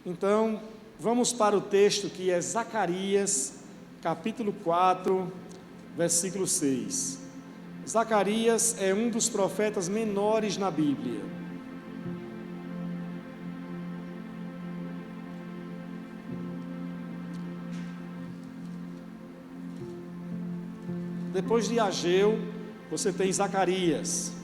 Então, vamos para o texto que é Zacarias, capítulo 4, versículo 6. Zacarias é um dos profetas menores na Bíblia. Depois de Ageu, você tem Zacarias.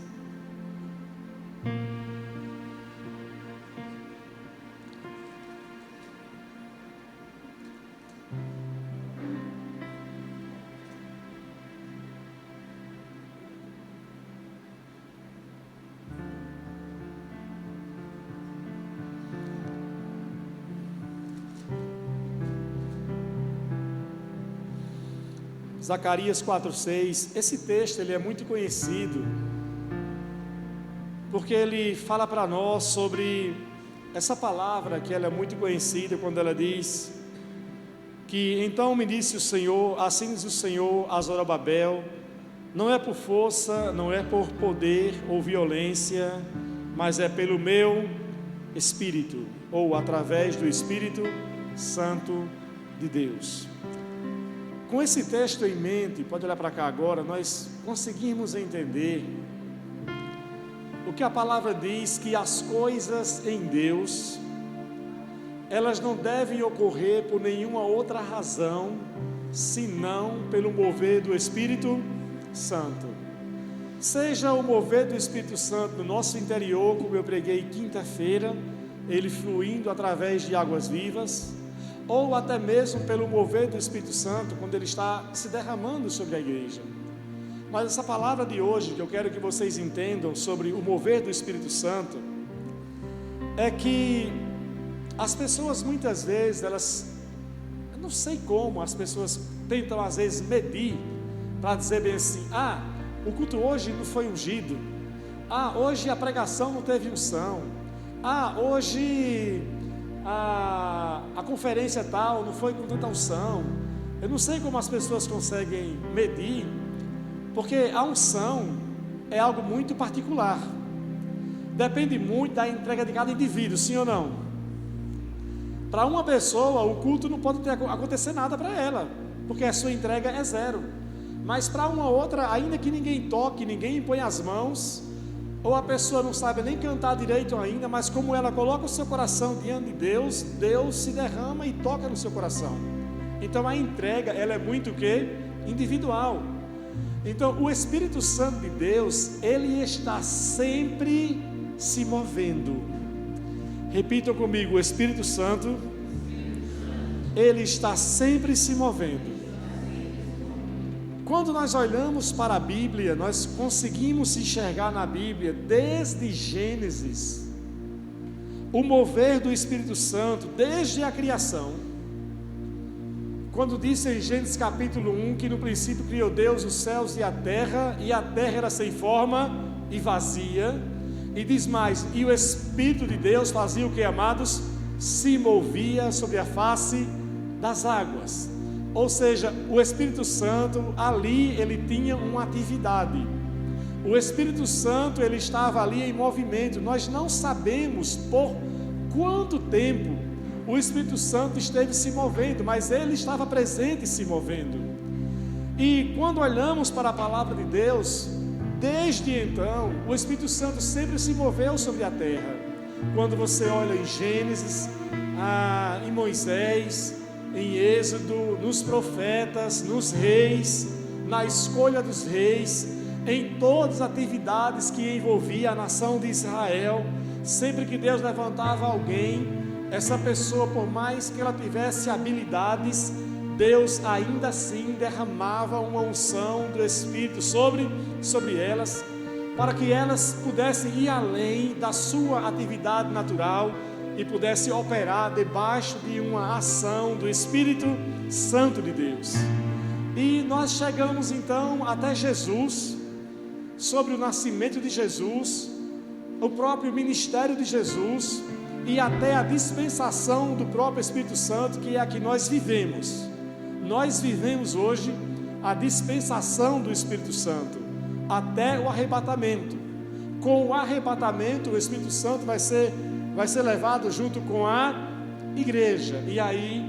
Zacarias 4:6, esse texto ele é muito conhecido, porque ele fala para nós sobre essa palavra que ela é muito conhecida, quando ela diz que então me disse o Senhor, assim diz o Senhor a Zorobabel, não é por força, não é por poder ou violência, mas é pelo meu Espírito, ou através do Espírito Santo de Deus. Com esse texto em mente, pode olhar para cá agora, nós conseguimos entender o que a palavra diz, que as coisas em Deus, elas não devem ocorrer por nenhuma outra razão, senão pelo mover do Espírito Santo. Seja o mover do Espírito Santo no nosso interior, como eu preguei quinta-feira, ele fluindo através de águas vivas, ou até mesmo pelo mover do Espírito Santo, quando ele está se derramando sobre a igreja. Mas essa palavra de hoje, que eu quero que vocês entendam sobre o mover do Espírito Santo, é que as pessoas muitas vezes, eu não sei como, as pessoas tentam às vezes medir, para dizer bem assim, o culto hoje não foi ungido, hoje a pregação não teve unção, hoje a conferência tal não foi com tanta unção. Eu não sei como as pessoas conseguem medir, porque a unção é algo muito particular, depende muito da entrega de cada indivíduo, sim ou não? Para uma pessoa o culto não pode acontecer nada para ela, porque a sua entrega é zero, mas para uma outra, ainda que ninguém toque, ninguém impõe as mãos, ou a pessoa não sabe nem cantar direito ainda, mas como ela coloca o seu coração diante de Deus, Deus se derrama e toca no seu coração. Então a entrega, ela é muito o quê? Individual. Então o Espírito Santo de Deus, ele está sempre se movendo. Repitam comigo, o Espírito Santo, ele está sempre se movendo. Quando nós olhamos para a Bíblia, nós conseguimos enxergar na Bíblia, desde Gênesis, o mover do Espírito Santo, desde a criação. Quando diz em Gênesis capítulo 1, que no princípio criou Deus os céus e a terra era sem forma e vazia, e diz mais, e o Espírito de Deus fazia o que, amados? Se movia sobre a face das águas. Ou seja, o Espírito Santo ali, ele tinha uma atividade. O Espírito Santo, ele estava ali em movimento. Nós não sabemos por quanto tempo o Espírito Santo esteve se movendo, mas ele estava presente se movendo. E quando olhamos para a palavra de Deus, desde então, o Espírito Santo sempre se moveu sobre a terra. Quando você olha em Gênesis, em Moisés, em Êxodo, nos profetas, nos reis, na escolha dos reis, em todas as atividades que envolvia a nação de Israel, sempre que Deus levantava alguém, essa pessoa, por mais que ela tivesse habilidades, Deus ainda assim derramava uma unção do Espírito sobre elas, para que elas pudessem ir além da sua atividade natural e pudesse operar debaixo de uma ação do Espírito Santo de Deus. E nós chegamos então até Jesus, sobre o nascimento de Jesus, o próprio ministério de Jesus e até a dispensação do próprio Espírito Santo, que é a que nós vivemos. Nós vivemos hoje a dispensação do Espírito Santo até o arrebatamento. Com o arrebatamento, o Espírito Santo vai ser levado junto com a igreja. E aí,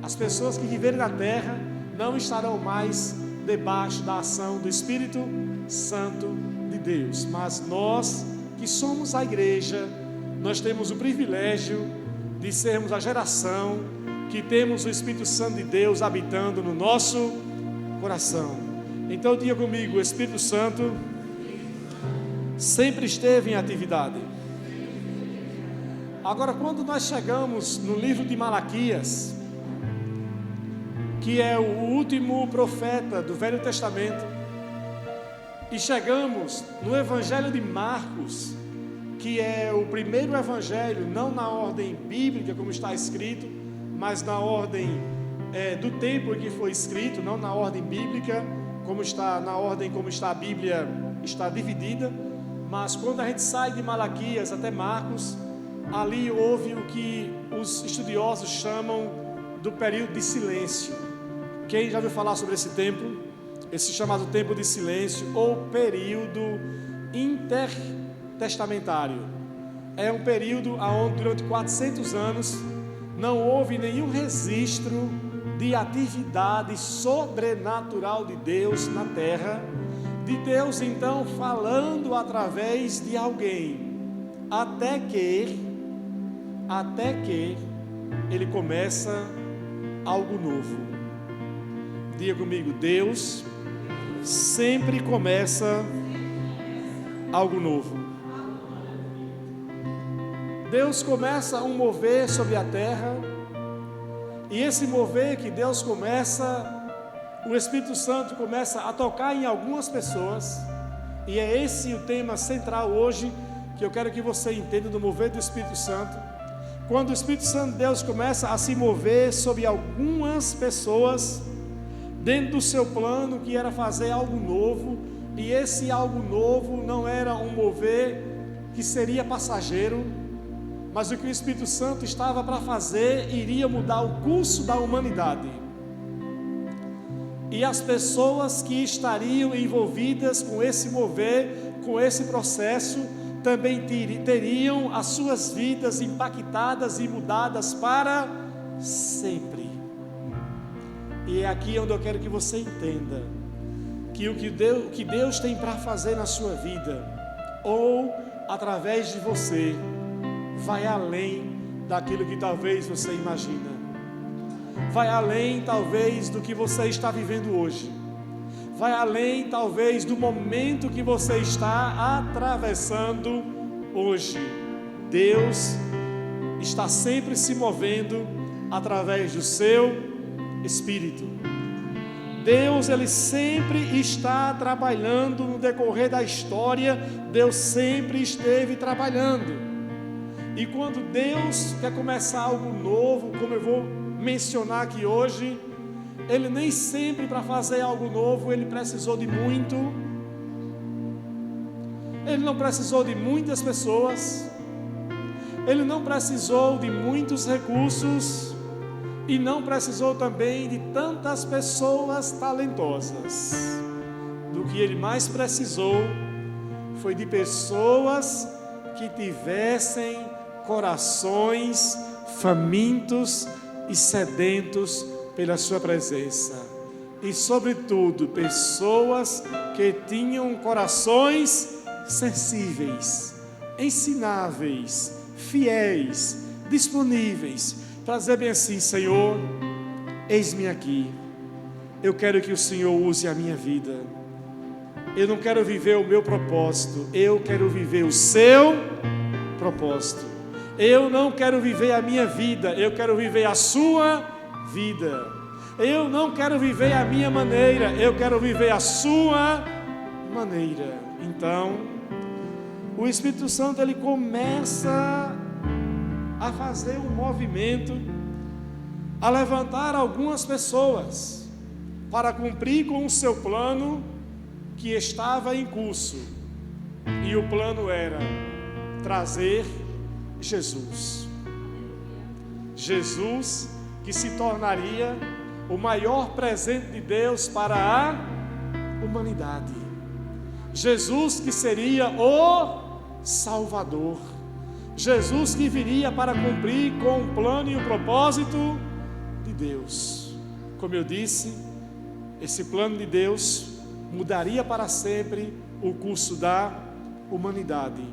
as pessoas que viverem na terra não estarão mais debaixo da ação do Espírito Santo de Deus. Mas nós, que somos a igreja, nós temos o privilégio de sermos a geração que temos o Espírito Santo de Deus habitando no nosso coração. Então diga comigo: o Espírito Santo sempre esteve em atividade. Agora, quando nós chegamos no livro de Malaquias, que é o último profeta do Velho Testamento, e chegamos no Evangelho de Marcos, que é o primeiro evangelho, não na ordem bíblica como está escrito, mas na ordem do tempo em que foi escrito, não na ordem bíblica como está, na ordem como está a Bíblia, está dividida. Mas quando a gente sai de Malaquias até Marcos, ali houve o que os estudiosos chamam do período de silêncio. Quem já ouviu falar sobre esse tempo? Esse chamado tempo de silêncio, ou período intertestamentário. É um período onde durante 400 anos não houve nenhum registro de atividade sobrenatural de Deus na terra, de Deus então falando através de alguém, até que ele começa algo novo. Diga comigo: Deus sempre começa algo novo. Deus começa um mover sobre a terra, e esse mover que Deus começa, o Espírito Santo começa a tocar em algumas pessoas, e é esse o tema central hoje, que eu quero que você entenda do mover do Espírito Santo. Quando o Espírito Santo de Deus começa a se mover sobre algumas pessoas, dentro do seu plano, que era fazer algo novo, e esse algo novo não era um mover que seria passageiro, mas o que o Espírito Santo estava para fazer iria mudar o curso da humanidade. E as pessoas que estariam envolvidas com esse mover, com esse processo, também teriam as suas vidas impactadas e mudadas para sempre. E é aqui onde eu quero que você entenda que o que Deus tem para fazer na sua vida, ou através de você, vai além daquilo que talvez você imagina, vai além talvez do que você está vivendo hoje, vai além talvez do momento que você está atravessando hoje. Deus está sempre se movendo através do seu Espírito. Deus, Ele sempre está trabalhando no decorrer da história. Deus sempre esteve trabalhando. E quando Deus quer começar algo novo, como eu vou mencionar aqui hoje, Ele nem sempre, para fazer algo novo, Ele precisou de muito. Ele não precisou de muitas pessoas, Ele não precisou de muitos recursos, e não precisou também de tantas pessoas talentosas. Do que Ele mais precisou foi de pessoas que tivessem corações famintos e sedentos pela sua presença, e sobretudo pessoas que tinham corações sensíveis, ensináveis, fiéis, disponíveis, para dizer bem assim: Senhor, eis-me aqui, eu quero que o Senhor use a minha vida, eu não quero viver o meu propósito, eu quero viver o seu propósito. Eu não quero viver a minha vida, eu quero viver a sua vida. Eu não quero viver a minha maneira, eu quero viver a sua maneira. Então, o Espírito Santo, ele começa a fazer um movimento, a levantar algumas pessoas para cumprir com o seu plano que estava em curso. E o plano era trazer Jesus que se tornaria o maior presente de Deus para a humanidade. Jesus que seria o Salvador. Jesus que viria para cumprir com o plano e o propósito de Deus. Como eu disse, esse plano de Deus mudaria para sempre o curso da humanidade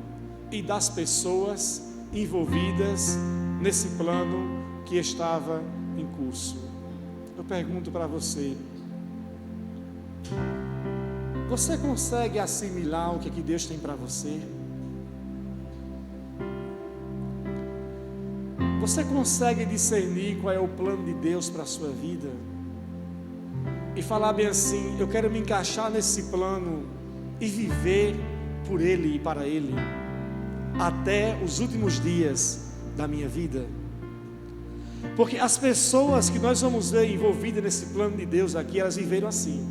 e das pessoas envolvidas nesse plano que estava em curso. Eu pergunto para você: você consegue assimilar o que Deus tem para você? Você consegue discernir qual é o plano de Deus para a sua vida? E falar bem assim: eu quero me encaixar nesse plano e viver por Ele e para Ele, até os últimos dias da minha vida. Porque as pessoas que nós vamos ver envolvidas nesse plano de Deus aqui, elas viveram assim.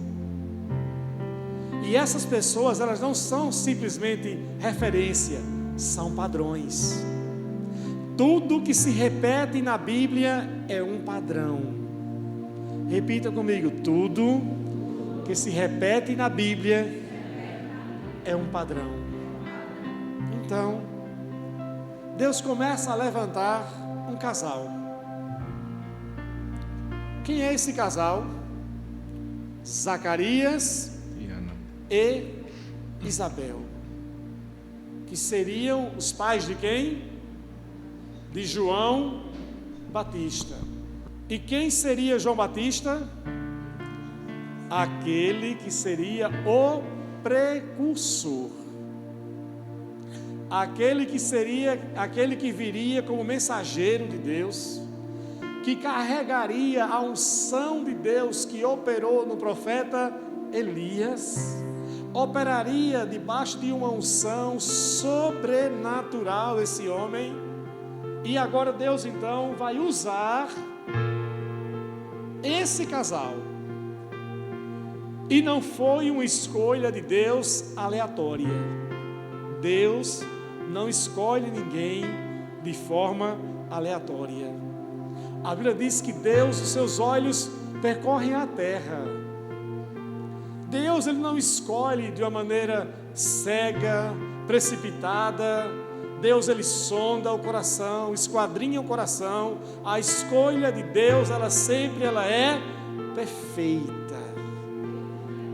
E essas pessoas, elas não são simplesmente referência, são padrões. Tudo que se repete na Bíblia é um padrão. Repita comigo: tudo que se repete na Bíblia é um padrão. Então, Deus começa a levantar um casal. Quem é esse casal? Zacarias e Isabel, que seriam os pais de quem? De João Batista. E quem seria João Batista? Aquele que seria o precursor, aquele que viria como mensageiro de Deus, que carregaria a unção de Deus que operou no profeta Elias, operaria debaixo de uma unção sobrenatural esse homem. E agora Deus então vai usar esse casal. E não foi uma escolha de Deus aleatória. Deus não escolhe ninguém de forma aleatória. A Bíblia diz que Deus, os seus olhos percorrem a terra. Deus, Ele não escolhe de uma maneira cega, precipitada. Deus, Ele sonda o coração, esquadrinha o coração. A escolha de Deus, ela sempre é perfeita.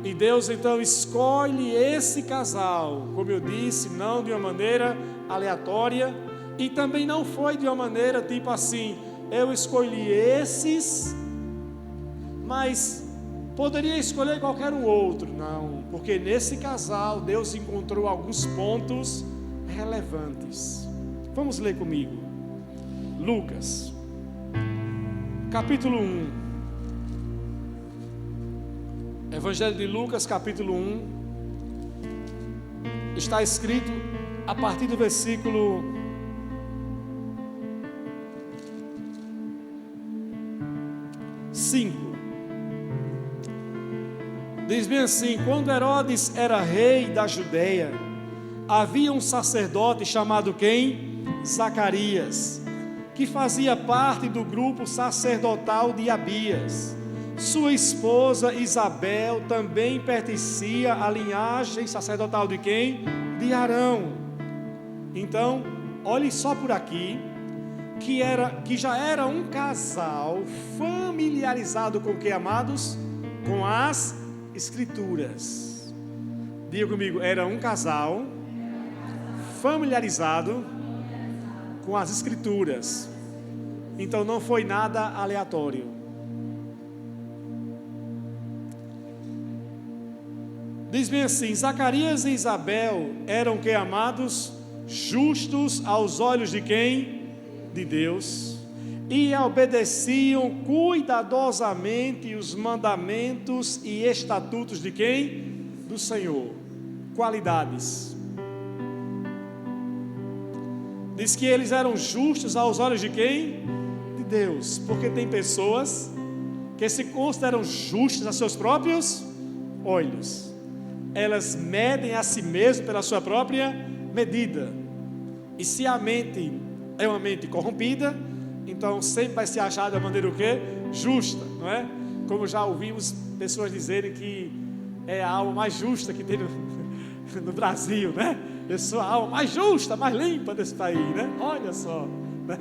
E Deus então escolhe esse casal, como eu disse, não de uma maneira aleatória, e também não foi de uma maneira tipo assim: eu escolhi esses, mas poderia escolher qualquer um outro. Não, porque nesse casal Deus encontrou alguns pontos relevantes. Vamos ler comigo Lucas capítulo 1. Evangelho de Lucas capítulo 1. Está escrito a partir do versículo 5. Diz bem assim: quando Herodes era rei da Judeia, havia um sacerdote chamado quem? Zacarias, que fazia parte do grupo sacerdotal de Abias. Sua esposa Isabel também pertencia à linhagem sacerdotal de quem? De Arão. Então, olhe só por aqui, que já era um casal familiarizado com o que, amados? Com as Escrituras. Diga comigo: era um casal familiarizado com as Escrituras. Então não foi nada aleatório. Diz bem assim: Zacarias e Isabel eram que, amados? Justos aos olhos de quem? De Deus. E obedeciam cuidadosamente os mandamentos e estatutos de quem? Do Senhor. Qualidades. Diz que eles eram justos aos olhos de quem? De Deus. Porque tem pessoas que se consideram justas a seus próprios olhos. Elas medem a si mesmas pela sua própria medida. E se a mente é uma mente corrompida, então sempre vai se achar da maneira o quê? Justa, não é? Como já ouvimos pessoas dizerem que é a alma mais justa que tem no Brasil, né? Eu sou a alma mais justa, mais limpa desse país, né? Olha só, né?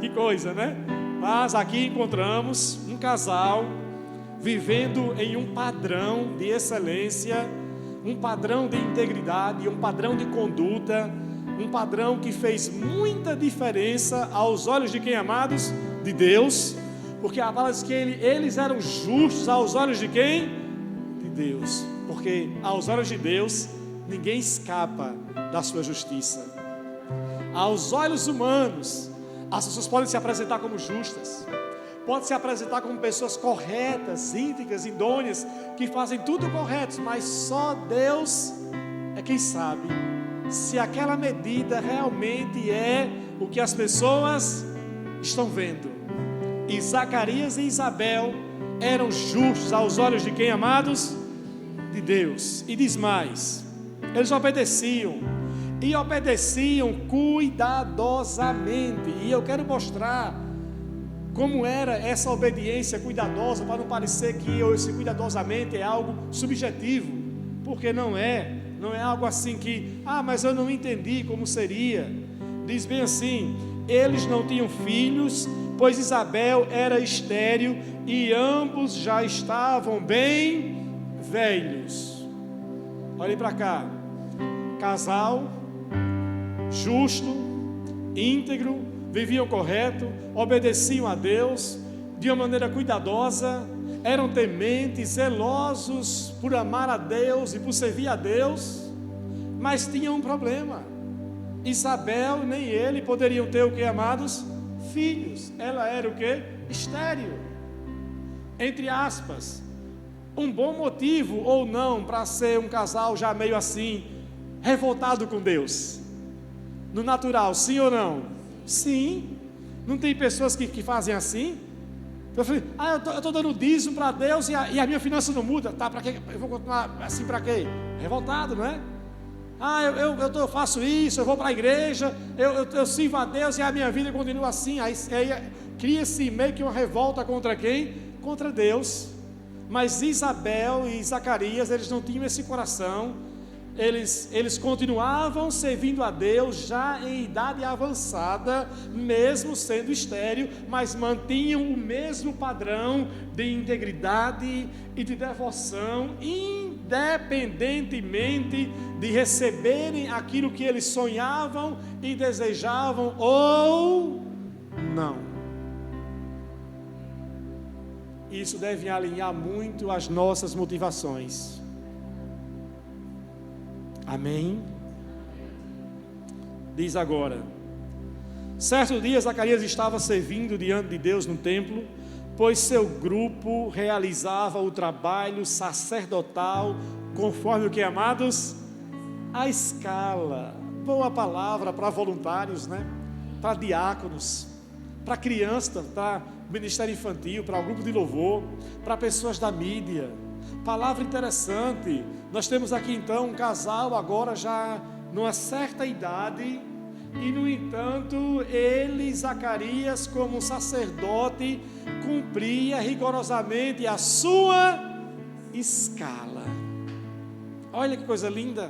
Que coisa, né? Mas aqui encontramos um casal vivendo em um padrão de excelência, um padrão de integridade, um padrão de conduta, um padrão que fez muita diferença aos olhos de quem, amados? De Deus, porque a palavra diz que eles eram justos aos olhos de quem? De Deus, porque aos olhos de Deus ninguém escapa da sua justiça. Aos olhos humanos, as pessoas podem se apresentar como justas, podem se apresentar como pessoas corretas, íntegras, idôneas, que fazem tudo correto, mas só Deus é quem sabe se aquela medida realmente é o que as pessoas estão vendo. E Zacarias e Isabel eram justos aos olhos de quem, amados? De Deus. E diz mais, eles obedeciam, e obedeciam cuidadosamente. E eu quero mostrar como era essa obediência cuidadosa, para não parecer que esse cuidadosamente é algo subjetivo, porque não é algo assim que, mas eu não entendi como seria. Diz bem assim, eles não tinham filhos, pois Isabel era estéril e ambos já estavam bem velhos. Olhem para cá, casal justo, íntegro, viviam correto, obedeciam a Deus de uma maneira cuidadosa, eram tementes, zelosos por amar a Deus e por servir a Deus, mas tinham um problema. Isabel nem ele poderiam ter o que, amados? Filhos. Ela era o que? Estéril. Entre aspas, um bom motivo ou não para ser um casal já meio assim, revoltado com Deus. No natural, sim ou não? Sim. Não tem pessoas que fazem assim? Eu falei, eu estou dando dízimo para Deus e a minha finança não muda. Tá, para quê? Eu vou continuar assim para quê? Revoltado, não é? Eu faço isso, eu vou para a igreja, eu sirvo a Deus e a minha vida continua assim. Aí cria-se meio que uma revolta contra quem? Contra Deus. Mas Isabel e Zacarias, eles não tinham esse coração. Eles continuavam servindo a Deus já em idade avançada, mesmo sendo estéril, mas mantinham o mesmo padrão de integridade e de devoção, independentemente de receberem aquilo que eles sonhavam e desejavam ou não. Isso deve alinhar muito as nossas motivações. Amém? Diz agora, certo dia Zacarias estava servindo diante de Deus no templo, pois seu grupo realizava o trabalho sacerdotal conforme o que, amados? A escala. Boa palavra para voluntários, né? Para diáconos, para crianças, para ministério infantil, para o grupo de louvor, para pessoas da mídia. Palavra interessante. Nós temos aqui então um casal agora já numa certa idade, e no entanto ele, Zacarias, como sacerdote, cumpria rigorosamente a sua escala. Olha que coisa linda.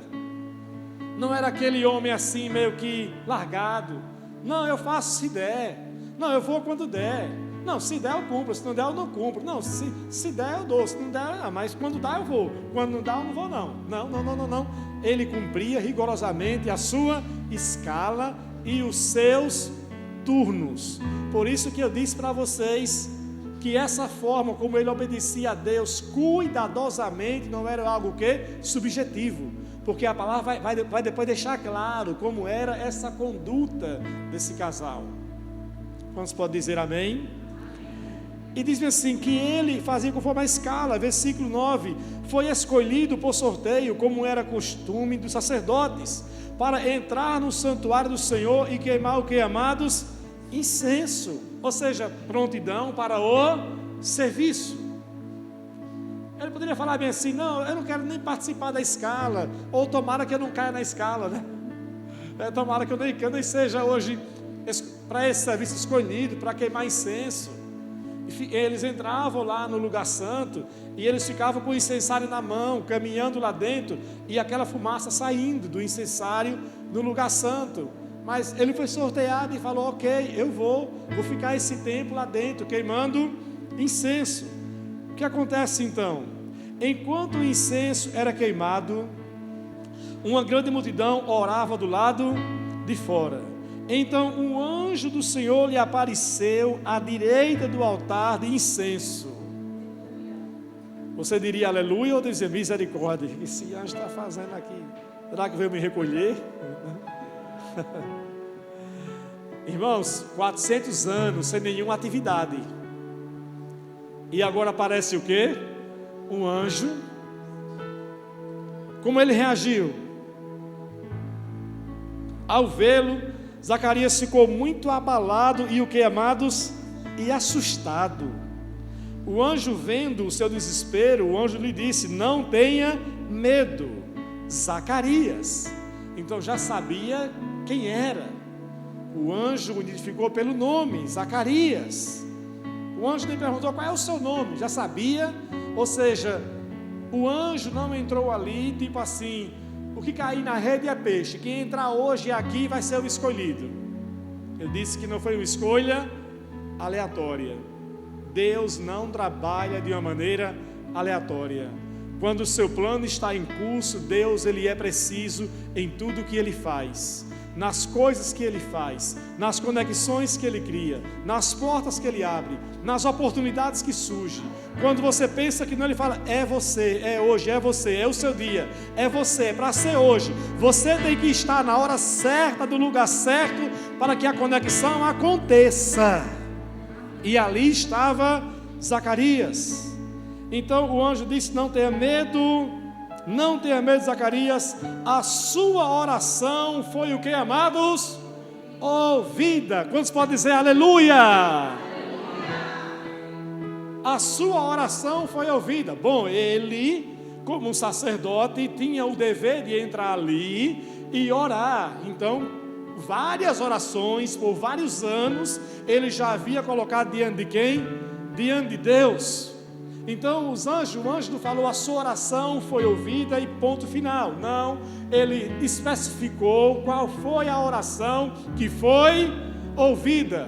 Não era aquele homem assim meio que largado. Não, eu faço se der. Não, eu vou quando der. Não, se der eu cumpro, se não der eu não cumpro. Não, se der eu dou, se não der, não, mas quando dá eu vou. Quando não dá eu não vou não. Não. Ele cumpria rigorosamente a sua escala e os seus turnos. Por isso que eu disse para vocês que essa forma como ele obedecia a Deus cuidadosamente não era algo que? Subjetivo. Porque a palavra vai depois deixar claro como era essa conduta desse casal. Quantos podem dizer amém? E diz assim, que ele fazia conforme a escala, versículo 9, foi escolhido por sorteio, como era costume dos sacerdotes, para entrar no santuário do Senhor e queimar o que, amados? Incenso, ou seja, prontidão para o serviço. Ele poderia falar bem assim, não, eu não quero nem participar da escala, ou tomara que eu não caia na escala, né? Tomara que eu nem seja hoje para esse serviço escolhido, para queimar incenso. Eles entravam lá no lugar santo e eles ficavam com o incensário na mão, caminhando lá dentro, e aquela fumaça saindo do incensário no lugar santo. Mas ele foi sorteado e falou: ok, eu vou ficar esse tempo lá dentro, queimando incenso. O que acontece então? Enquanto o incenso era queimado, uma grande multidão orava do lado de fora. Então um anjo do Senhor lhe apareceu à direita do altar de incenso. Você diria aleluia ou dizer misericórdia? O que esse anjo está fazendo aqui? Será que veio me recolher? Irmãos, 400 anos sem nenhuma atividade. E agora aparece o quê? Um anjo. Como ele reagiu? Ao vê-lo, Zacarias ficou muito abalado e o que, amados? E assustado. O anjo, vendo o seu desespero, o anjo lhe disse: não tenha medo, Zacarias. Então já sabia quem era. O anjo o identificou pelo nome, Zacarias. O anjo lhe perguntou: qual é o seu nome? Já sabia. Ou seja, o anjo não entrou ali tipo assim: o que cair na rede é peixe, quem entrar hoje aqui vai ser o escolhido. Eu disse que não foi uma escolha aleatória. Deus não trabalha de uma maneira aleatória. Quando o seu plano está em curso, Deus, ele é preciso em tudo que ele faz, nas coisas que ele faz, nas conexões que ele cria, nas portas que ele abre, nas oportunidades que surgem. Quando você pensa que não, ele fala: é você, é hoje, é você, é o seu dia, é você, é para ser hoje. Você tem que estar na hora certa, do lugar certo, para que a conexão aconteça. E ali estava Zacarias. Então o anjo disse: não tenha medo, não tenha medo, Zacarias, a sua oração foi o que, amados? Ouvida. Quantos podem dizer aleluia? A sua oração foi ouvida. Bom, ele, como um sacerdote, tinha o dever de entrar ali e orar. Então, várias orações, por vários anos, ele já havia colocado diante de quem? Diante de Deus. Então o anjo não falou: a sua oração foi ouvida e ponto final. Não, ele especificou qual foi a oração que foi ouvida.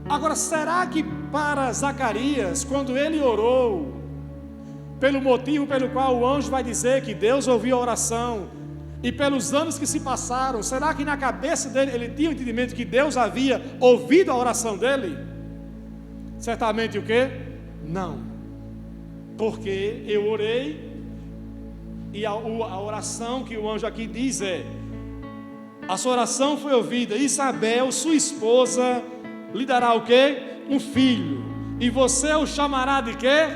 Agora, será que para Zacarias, quando ele orou, pelo motivo pelo qual o anjo vai dizer que Deus ouviu a oração, e pelos anos que se passaram, será que na cabeça dele ele tinha o entendimento que Deus havia ouvido a oração dele? Certamente o quê? Não. Porque eu orei, e a oração que o anjo aqui diz é: a sua oração foi ouvida, Isabel, sua esposa, lhe dará o quê? Um filho, e você o chamará de quê?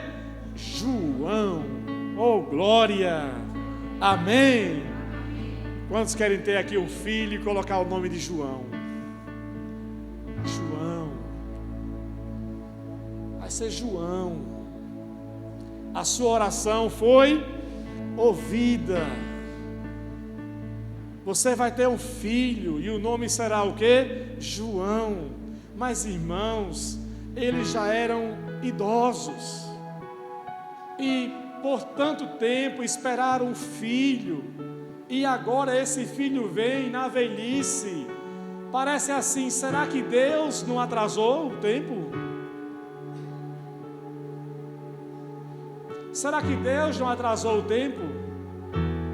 João. Oh, glória, amém. Quantos querem ter aqui um filho e colocar o nome de João? João, vai ser João. A sua oração foi ouvida. Você vai ter um filho e o nome será o quê? João. Mas, irmãos, eles já eram idosos e por tanto tempo esperaram um filho, e agora esse filho vem na velhice. Parece assim: será que Deus não atrasou o tempo? Será que Deus não atrasou o tempo?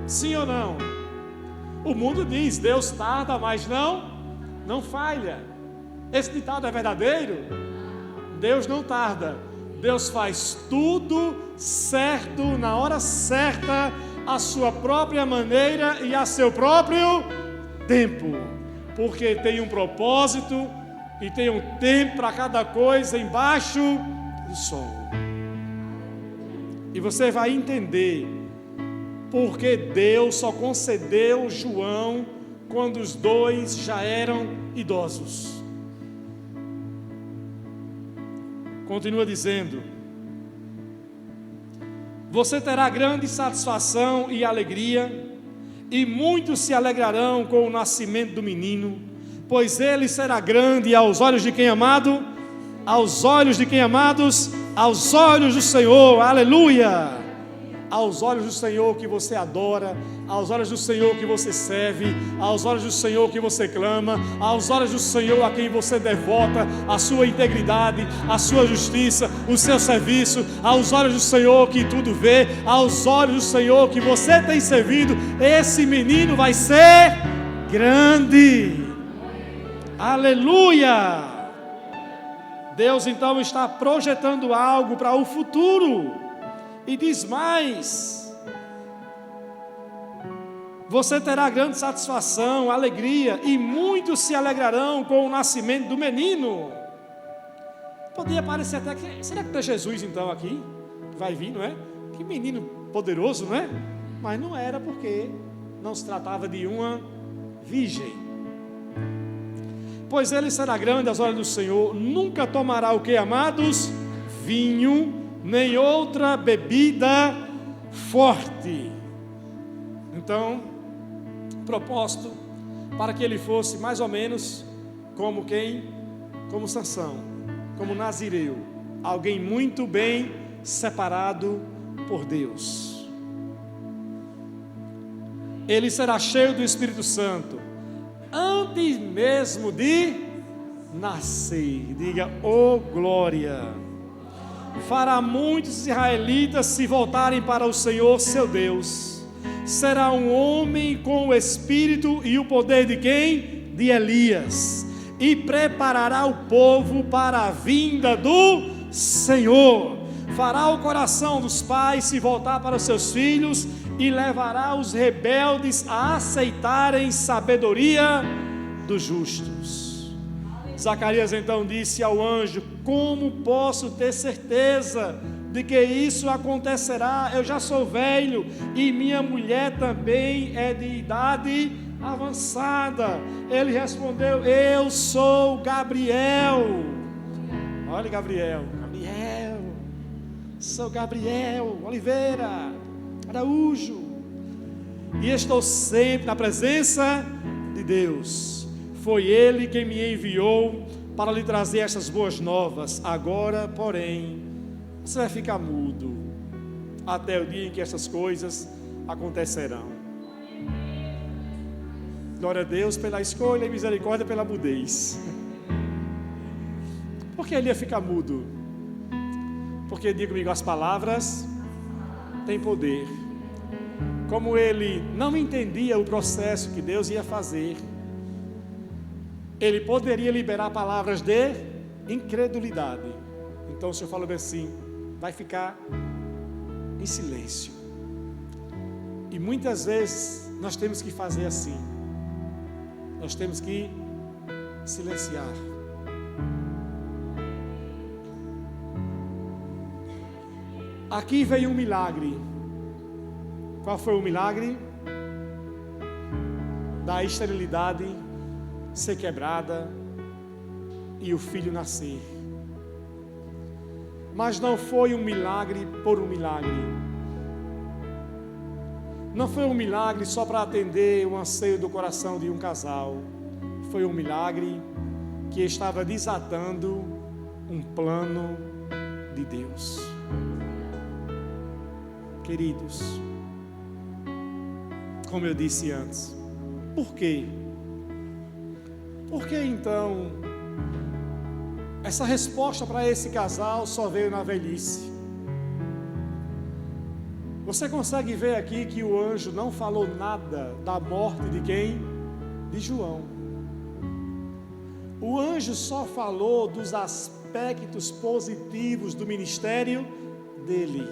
Sim ou não? O mundo diz: Deus tarda, mas não falha. Esse ditado é verdadeiro? Deus não tarda. Deus faz tudo certo, na hora certa, à sua própria maneira e a seu próprio tempo. Porque tem um propósito e tem um tempo para cada coisa embaixo do sol. E você vai entender porque Deus só concedeu João quando os dois já eram idosos. Continua dizendo: você terá grande satisfação e alegria, e muitos se alegrarão com o nascimento do menino, pois ele será grande aos olhos de quem, amado? Aos olhos de quem, amados? Aos olhos do Senhor, aleluia! Aos olhos do Senhor que você adora, aos olhos do Senhor que você serve, aos olhos do Senhor que você clama, aos olhos do Senhor a quem você devota a sua integridade, a sua justiça, o seu serviço, aos olhos do Senhor que tudo vê, aos olhos do Senhor que você tem servido, esse menino vai ser grande. Aleluia! Deus então está projetando algo para o futuro. E diz mais: você terá grande satisfação, alegria, e muitos se alegrarão com o nascimento do menino. Poderia parecer até que, será que tem Jesus então aqui? Vai vir, não é? Que menino poderoso, não é? Mas não era, porque não se tratava de uma virgem. Pois ele será grande aos olhos do Senhor, nunca tomará o que, amados? Vinho, nem outra bebida forte. Então, propósito para que ele fosse mais ou menos como quem? Como Sansão, como Nazireu, alguém muito bem separado por Deus. Ele será cheio do Espírito Santo antes mesmo de nascer. Diga, oh glória! Fará muitos israelitas se voltarem para o Senhor seu Deus. Será um homem com o espírito e o poder de quem? De Elias. E preparará o povo para a vinda do Senhor. Fará o coração dos pais se voltar para os seus filhos e levará os rebeldes a aceitarem sabedoria dos justos. Zacarias então disse ao anjo: como posso ter certeza de que isso acontecerá? Eu já sou velho e minha mulher também é de idade avançada. Ele respondeu: eu sou Gabriel. Olha, Gabriel, sou Gabriel Oliveira Araújo, e estou sempre na presença de Deus. Foi Ele quem me enviou para lhe trazer estas boas novas. Agora, porém, você vai ficar mudo até o dia em que essas coisas acontecerão. Glória a Deus pela escolha e misericórdia pela mudez. Por que ele ia ficar mudo? Porque, diga comigo, as palavras têm poder. Como ele não entendia o processo que Deus ia fazer, ele poderia liberar palavras de incredulidade. Então o Senhor falou bem assim: vai ficar em silêncio. E muitas vezes nós temos que fazer assim. Nós temos que silenciar. Aqui veio um milagre. Qual foi o milagre? Da esterilidade ser quebrada e o filho nascer. Mas não foi um milagre por um milagre. Não foi um milagre só para atender o anseio do coração de um casal. Foi um milagre que estava desatando um plano de Deus. Queridos, como eu disse antes, por quê? Por que então essa resposta para esse casal só veio na velhice? Você consegue ver aqui que o anjo não falou nada da morte de quem? De João. O anjo só falou dos aspectos positivos do ministério dele.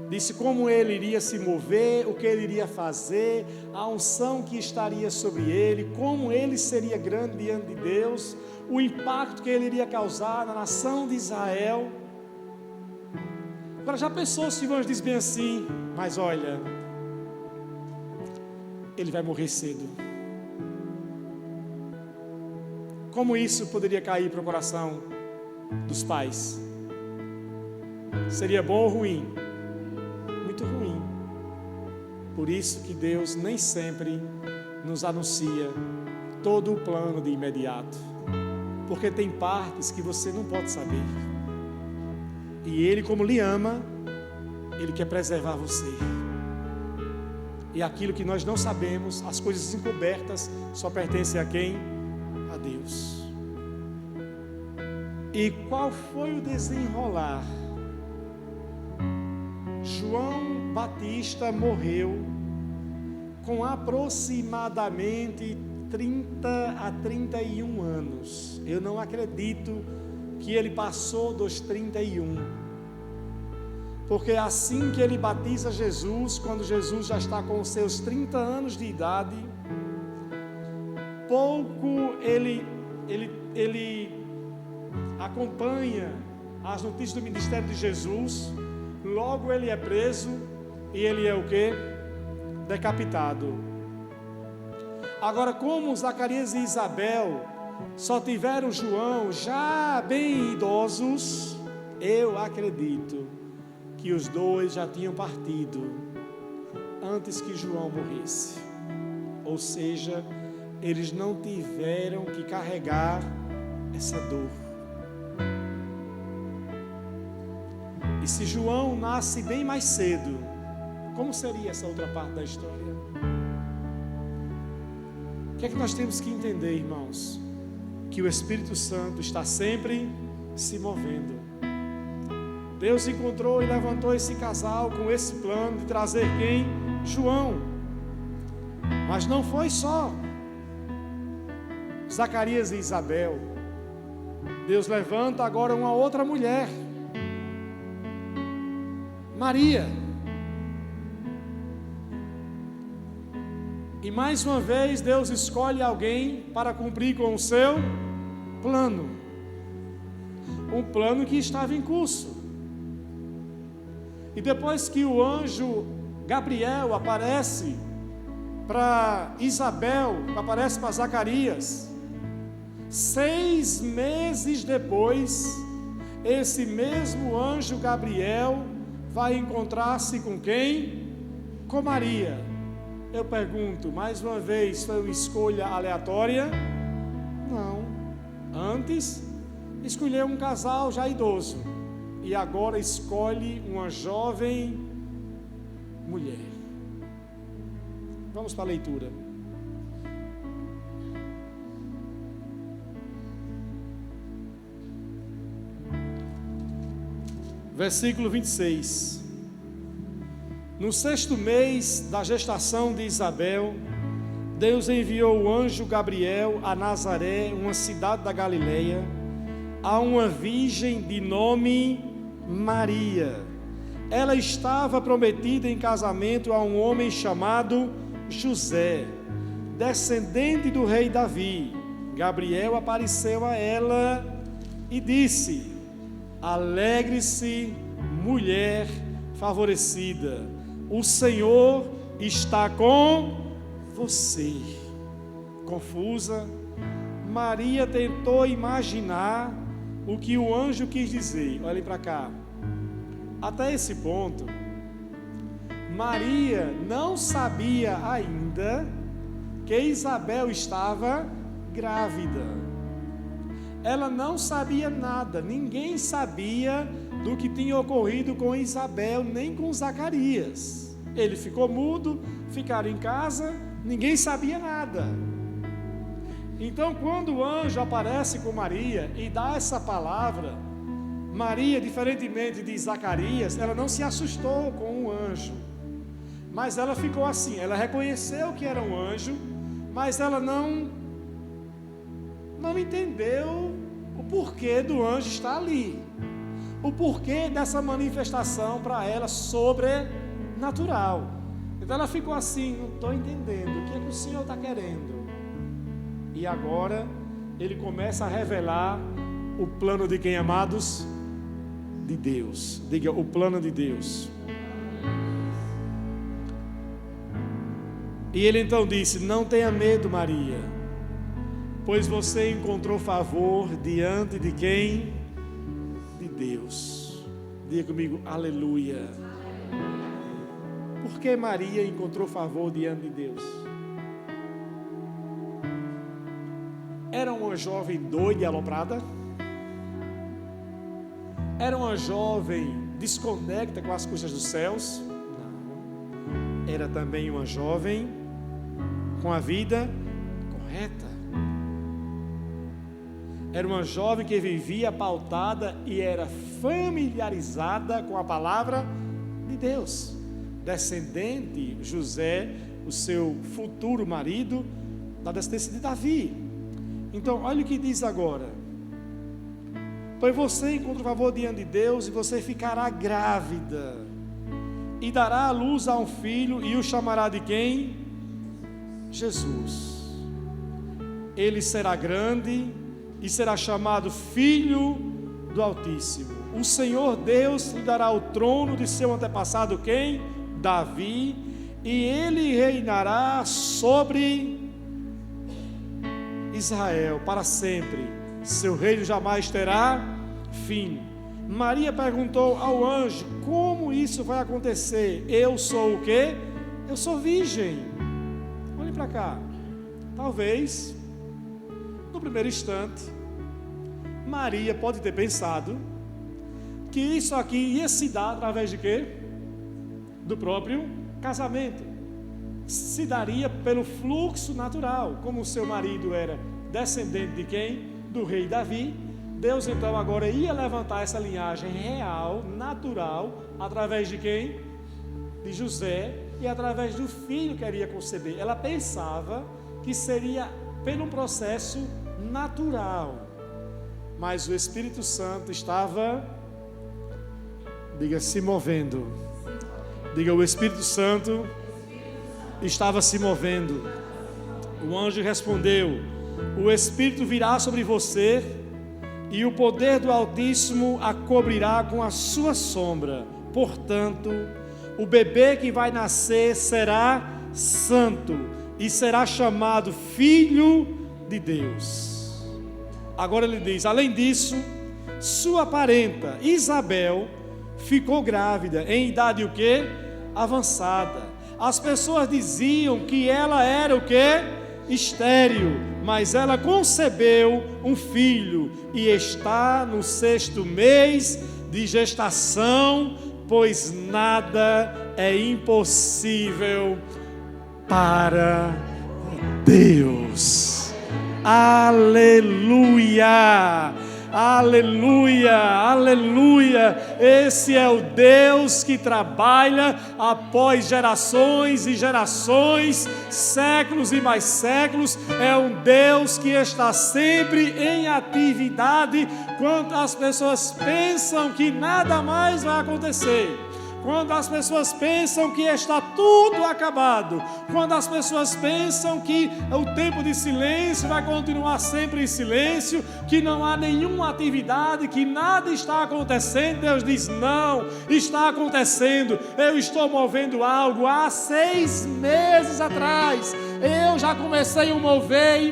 Disse como ele iria se mover, o que ele iria fazer, a unção que estaria sobre ele, como ele seria grande diante de Deus, o impacto que ele iria causar na nação de Israel. Agora, já pensou se o anjo diz bem assim: mas olha, ele vai morrer cedo? Como isso poderia cair para o coração dos pais? Seria bom ou ruim? Muito ruim. Por isso que Deus nem sempre nos anuncia todo o plano de imediato. porque tem partes que você não pode saber. E Ele, como lhe ama, Ele quer preservar você. E aquilo que nós não sabemos, as coisas encobertas, só pertencem a quem? A Deus. E qual foi o desenrolar? João Batista morreu com aproximadamente 30 a 31 anos. Eu não acredito que ele passou dos 31. Porque assim que ele batiza Jesus, quando Jesus já está com os seus 30 anos de idade, pouco ele acompanha as notícias do ministério de Jesus, logo ele é preso e ele é o quê? Decapitado. Agora, como Zacarias e Isabel só tiveram João já bem idosos, eu acredito que os dois já tinham partido antes que João morresse. Ou seja, eles não tiveram que carregar essa dor. E se João nasce bem mais cedo, como seria essa outra parte da história? O que é que nós temos que entender, irmãos? Que o Espírito Santo está sempre se movendo. Deus encontrou e levantou esse casal com esse plano de trazer quem? João. Mas não foi só Zacarias e Isabel. Deus levanta agora uma outra mulher, Maria. E mais uma vez Deus escolhe alguém para cumprir com o seu plano. Um plano que estava em curso. E depois que o anjo Gabriel aparece para Isabel, aparece para Zacarias, 6 meses depois, esse mesmo anjo Gabriel vai encontrar-se com quem? Com Maria. Eu pergunto, mais uma vez, foi uma escolha aleatória? Não. Antes, escolheu um casal já idoso. E agora escolhe uma jovem mulher. Vamos para a leitura. Versículo 26. No 6º mês da gestação de Isabel, Deus enviou o anjo Gabriel a Nazaré, uma cidade da Galileia, a uma virgem de nome Maria. Ela estava prometida em casamento a um homem chamado José, descendente do rei Davi. Gabriel apareceu a ela e disse: alegre-se, mulher favorecida, o Senhor está com você. Confusa, Maria tentou imaginar o que o anjo quis dizer. Olhem para cá. Até esse ponto, Maria não sabia ainda que Isabel estava grávida. Ela não sabia nada, ninguém sabia do que tinha ocorrido com Isabel, nem com Zacarias. Ele ficou mudo, ficaram em casa, ninguém sabia nada. Então, quando o anjo aparece com Maria e dá essa palavra, Maria, diferentemente de Zacarias, ela não se assustou com o anjo, mas ela ficou assim, ela reconheceu que era um anjo, mas ela não entendeu o porquê do anjo estar ali, o porquê dessa manifestação para ela sobrenatural. Então ela ficou assim, não estou entendendo, o que é que o Senhor está querendo? E agora ele começa a revelar o plano de quem, amados? De Deus. Diga, o plano de Deus. E ele então disse: não tenha medo, Maria, pois você encontrou favor diante de quem? De Deus. Diga comigo, aleluia. Por que Maria encontrou favor diante de Deus? era uma jovem doida e aloprada? Era uma jovem desconecta com as coisas dos céus? Não. Era também uma jovem com a vida correta. Era uma jovem que vivia pautada e era familiarizada com a palavra de Deus. Descendente, José, o seu futuro marido, da descendência de Davi. Então, olha o que diz agora. Pois você encontra favor diante de Deus e você ficará grávida e dará à luz a um filho e o chamará de quem? Jesus. Ele será grande e será chamado Filho do Altíssimo. O Senhor Deus lhe dará o trono de seu antepassado quem? Davi, e ele reinará sobre Israel para sempre. Seu reino jamais terá fim. Maria perguntou ao anjo: como isso vai acontecer? Eu sou o quê? Eu sou virgem. Olhe para cá. Talvez, no primeiro instante, Maria pode ter pensado que isso aqui ia se dar através de quê? Do próprio casamento. Se daria pelo fluxo natural. Como o seu marido era descendente de quem? Do rei Davi. Deus então agora ia levantar essa linhagem real, natural, através de quem? De José, e através do filho que iria conceber. Ela pensava que seria pelo processo natural, mas o Espírito Santo estava, diga, se movendo. Diga, o Espírito Santo estava se movendo. O anjo respondeu: o Espírito virá sobre você e o poder do Altíssimo a cobrirá com a sua sombra. Portanto, o bebê que vai nascer será santo e será chamado Filho de Deus. Agora ele diz: além disso, sua parenta Isabel ficou grávida em idade o quê? Avançada. As pessoas diziam que ela era o quê? Estéril, mas ela concebeu um filho e está no 6º mês de gestação, pois nada é impossível para Deus. Aleluia! Aleluia, aleluia. Esse é o Deus que trabalha após gerações e gerações, séculos e mais séculos. É um Deus que está sempre em atividade quando as pessoas pensam que nada mais vai acontecer. Quando as pessoas pensam que está tudo acabado, quando as pessoas pensam que o tempo de silêncio vai continuar sempre em silêncio, que não há nenhuma atividade, que nada está acontecendo, Deus diz: não, está acontecendo. Eu estou movendo algo. Há 6 meses atrás eu já comecei a mover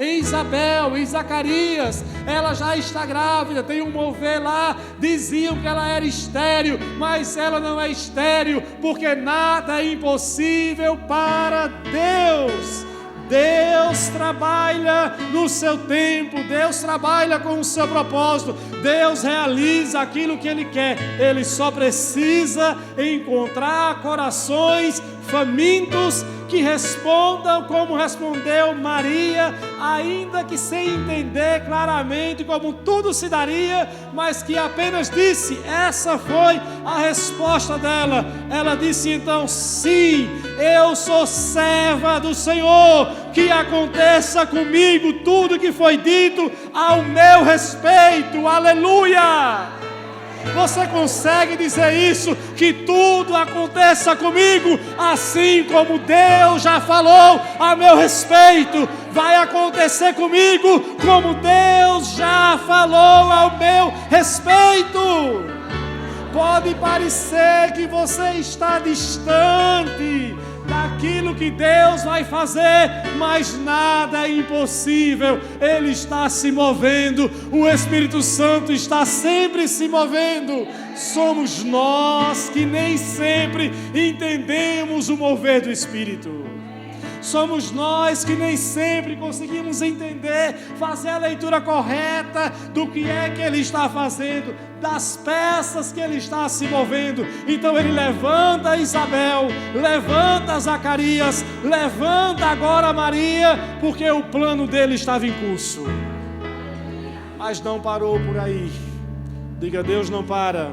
em Isabel, em Zacarias. Ela já está grávida, tem um mover lá. Diziam que ela era estéril, mas ela não é estéril, porque nada é impossível para Deus. Deus trabalha no seu tempo, Deus trabalha com o seu propósito, Deus realiza aquilo que Ele quer. Ele só precisa encontrar corações famintos que respondam como respondeu Maria, ainda que sem entender claramente como tudo se daria, mas que apenas disse. Essa foi a resposta dela. Ela disse então: sim, eu sou serva do Senhor, que aconteça comigo tudo que foi dito ao meu respeito. Aleluia! Você consegue dizer isso? Que tudo aconteça comigo, assim como Deus já falou a meu respeito, vai acontecer comigo, como Deus já falou ao meu respeito. Pode parecer que você está distante daquilo que Deus vai fazer, mas nada é impossível. Ele está se movendo, o Espírito Santo está sempre se movendo. Somos nós que nem sempre entendemos o mover do Espírito. Somos nós que nem sempre conseguimos entender, fazer a leitura correta do que é que Ele está fazendo, das peças que Ele está se movendo. Então Ele levanta Isabel, levanta Zacarias, levanta agora Maria, porque o plano dele estava em curso. Mas não parou por aí. Diga: Deus não para.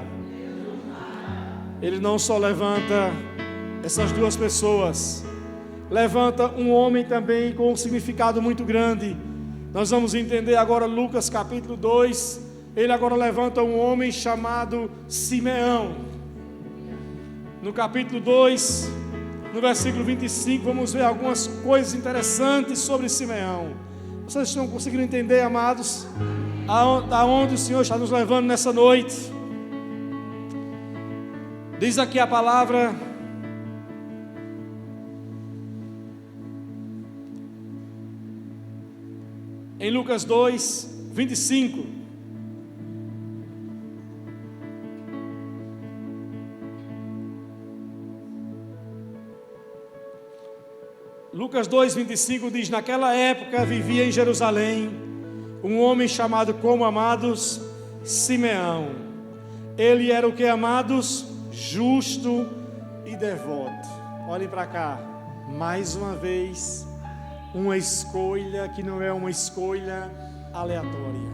Ele não só levanta essas duas pessoas, levanta um homem também com um significado muito grande. Nós vamos entender agora Lucas capítulo 2. Ele agora levanta um homem chamado Simeão. No capítulo 2, no versículo 25, vamos ver algumas coisas interessantes sobre Simeão. Vocês estão conseguindo entender, amados, aonde o Senhor está nos levando nessa noite? Diz aqui a palavra: em Lucas 2, 25. Lucas 2, 25 diz: naquela época vivia em Jerusalém um homem chamado, como amados, Simeão. Ele era o que, amados? Justo e devoto. Olhem para cá, mais uma vez, uma escolha que não é uma escolha aleatória.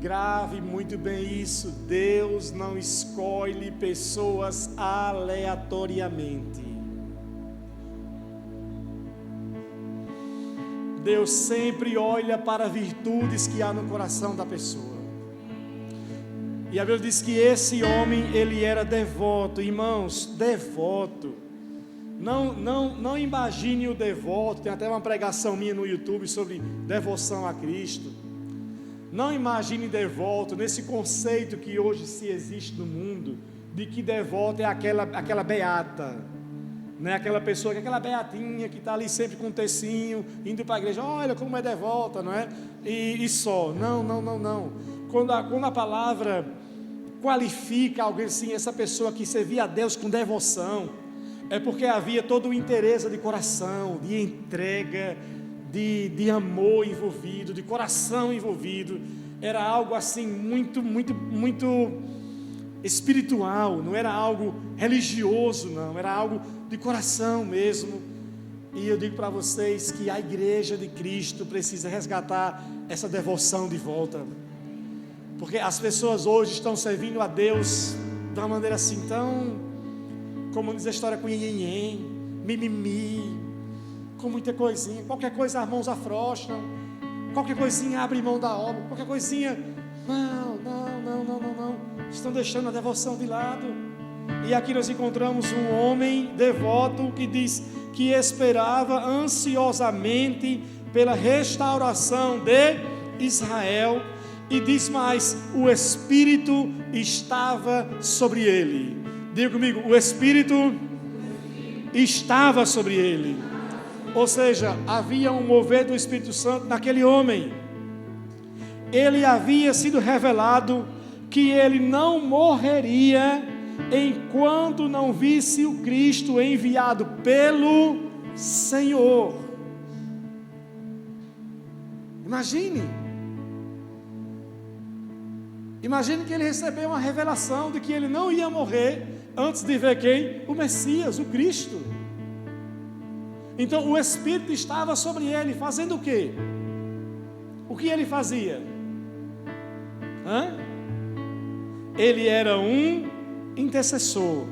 Grave muito bem isso: Deus não escolhe pessoas aleatoriamente. Deus sempre olha para virtudes que há no coração da pessoa. E a Bíblia diz que esse homem, ele era devoto. Irmãos, devoto. Não imagine o devoto. Tem até uma pregação minha no YouTube sobre devoção a Cristo. Não imagine devoto nesse conceito que hoje se existe no mundo, de que devoto é aquela beata, né? Aquela pessoa, aquela beatinha que está ali sempre com um tecinho, indo para a igreja, olha como é devota, não é? E só. Não. Quando a palavra qualifica alguém assim, essa pessoa que servia a Deus com devoção, é porque havia todo o interesse de coração, de entrega, de amor envolvido, de coração envolvido. Era algo assim muito espiritual, não era algo religioso, não, era algo de coração mesmo. E eu digo para vocês que a igreja de Cristo precisa resgatar essa devoção de volta, porque as pessoas hoje estão servindo a Deus de uma maneira assim tão, como diz a história, com nhenhenhen, mimimi, com muita coisinha. Qualquer coisa as mãos afrouxam, qualquer coisinha abre mão da obra, qualquer coisinha, não, estão deixando a devoção de lado. E aqui nós encontramos um homem devoto que diz que esperava ansiosamente pela restauração de Israel, e diz mais: o Espírito estava sobre ele. Diga comigo: o Espírito estava sobre ele. Ou seja, havia um mover do Espírito Santo naquele homem. Ele havia sido revelado que ele não morreria enquanto não visse o Cristo enviado pelo Senhor. Imagine que ele recebeu uma revelação de que ele não ia morrer antes de ver quem? O Messias, o Cristo. Então o Espírito estava sobre ele, fazendo o quê? O que ele fazia? Ele era um intercessor.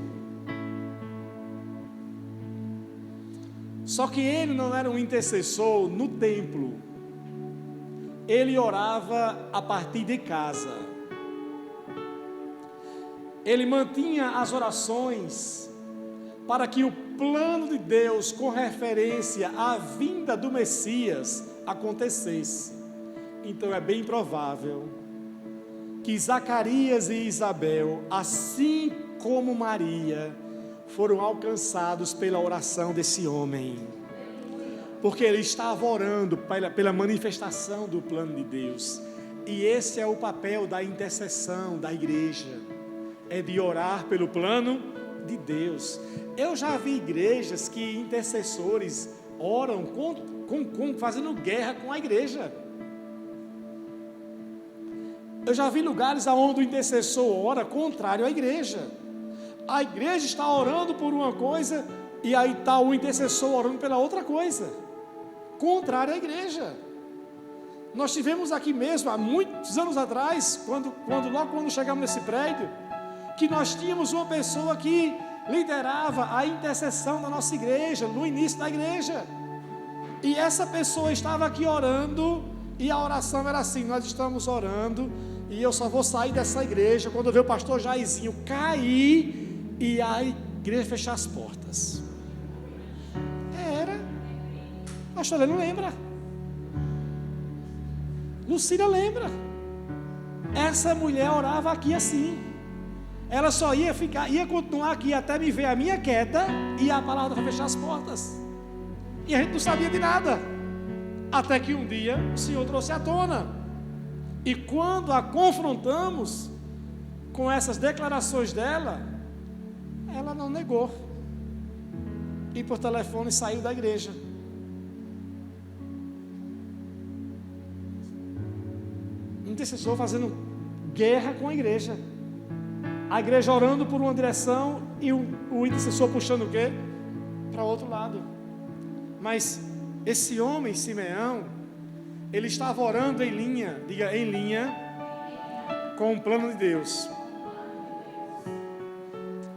Só que ele não era um intercessor no templo. Ele orava a partir de casa. Ele mantinha as orações para que o plano de Deus com referência à vinda do Messias acontecesse. Então é bem provável que Zacarias e Isabel, assim como Maria, foram alcançados pela oração desse homem, porque ele estava orando pela manifestação do plano de Deus. E esse é o papel da intercessão da igreja, é de orar pelo plano de Deus. Eu já vi igrejas que intercessores oram fazendo guerra com a igreja. Eu já vi lugares onde o intercessor ora contrário à igreja. A igreja está orando por uma coisa e aí está o intercessor orando pela outra coisa, contrário à igreja. Nós tivemos aqui mesmo, há muitos anos atrás, logo quando chegamos nesse prédio, que nós tínhamos uma pessoa que liderava a intercessão da nossa igreja, no início da igreja. E essa pessoa estava aqui orando, e a oração era assim: nós estamos orando, e eu só vou sair dessa igreja quando eu ver o pastor Jairzinho cair e a igreja fechar as portas. O pastor não lembra. Lucília lembra. Essa mulher orava aqui assim. Ela só ia continuar aqui até me ver a minha queda e a palavra para fechar as portas. E a gente não sabia de nada. Até que um dia o Senhor trouxe à tona. E quando a confrontamos com essas declarações dela, ela não negou. E por telefone saiu da igreja. Intercessor fazendo guerra com a igreja. A igreja orando por uma direção e o intercessor puxando o quê? Para o outro lado. Mas esse homem, Simeão, ele estava orando em linha, diga em linha, com o plano de Deus.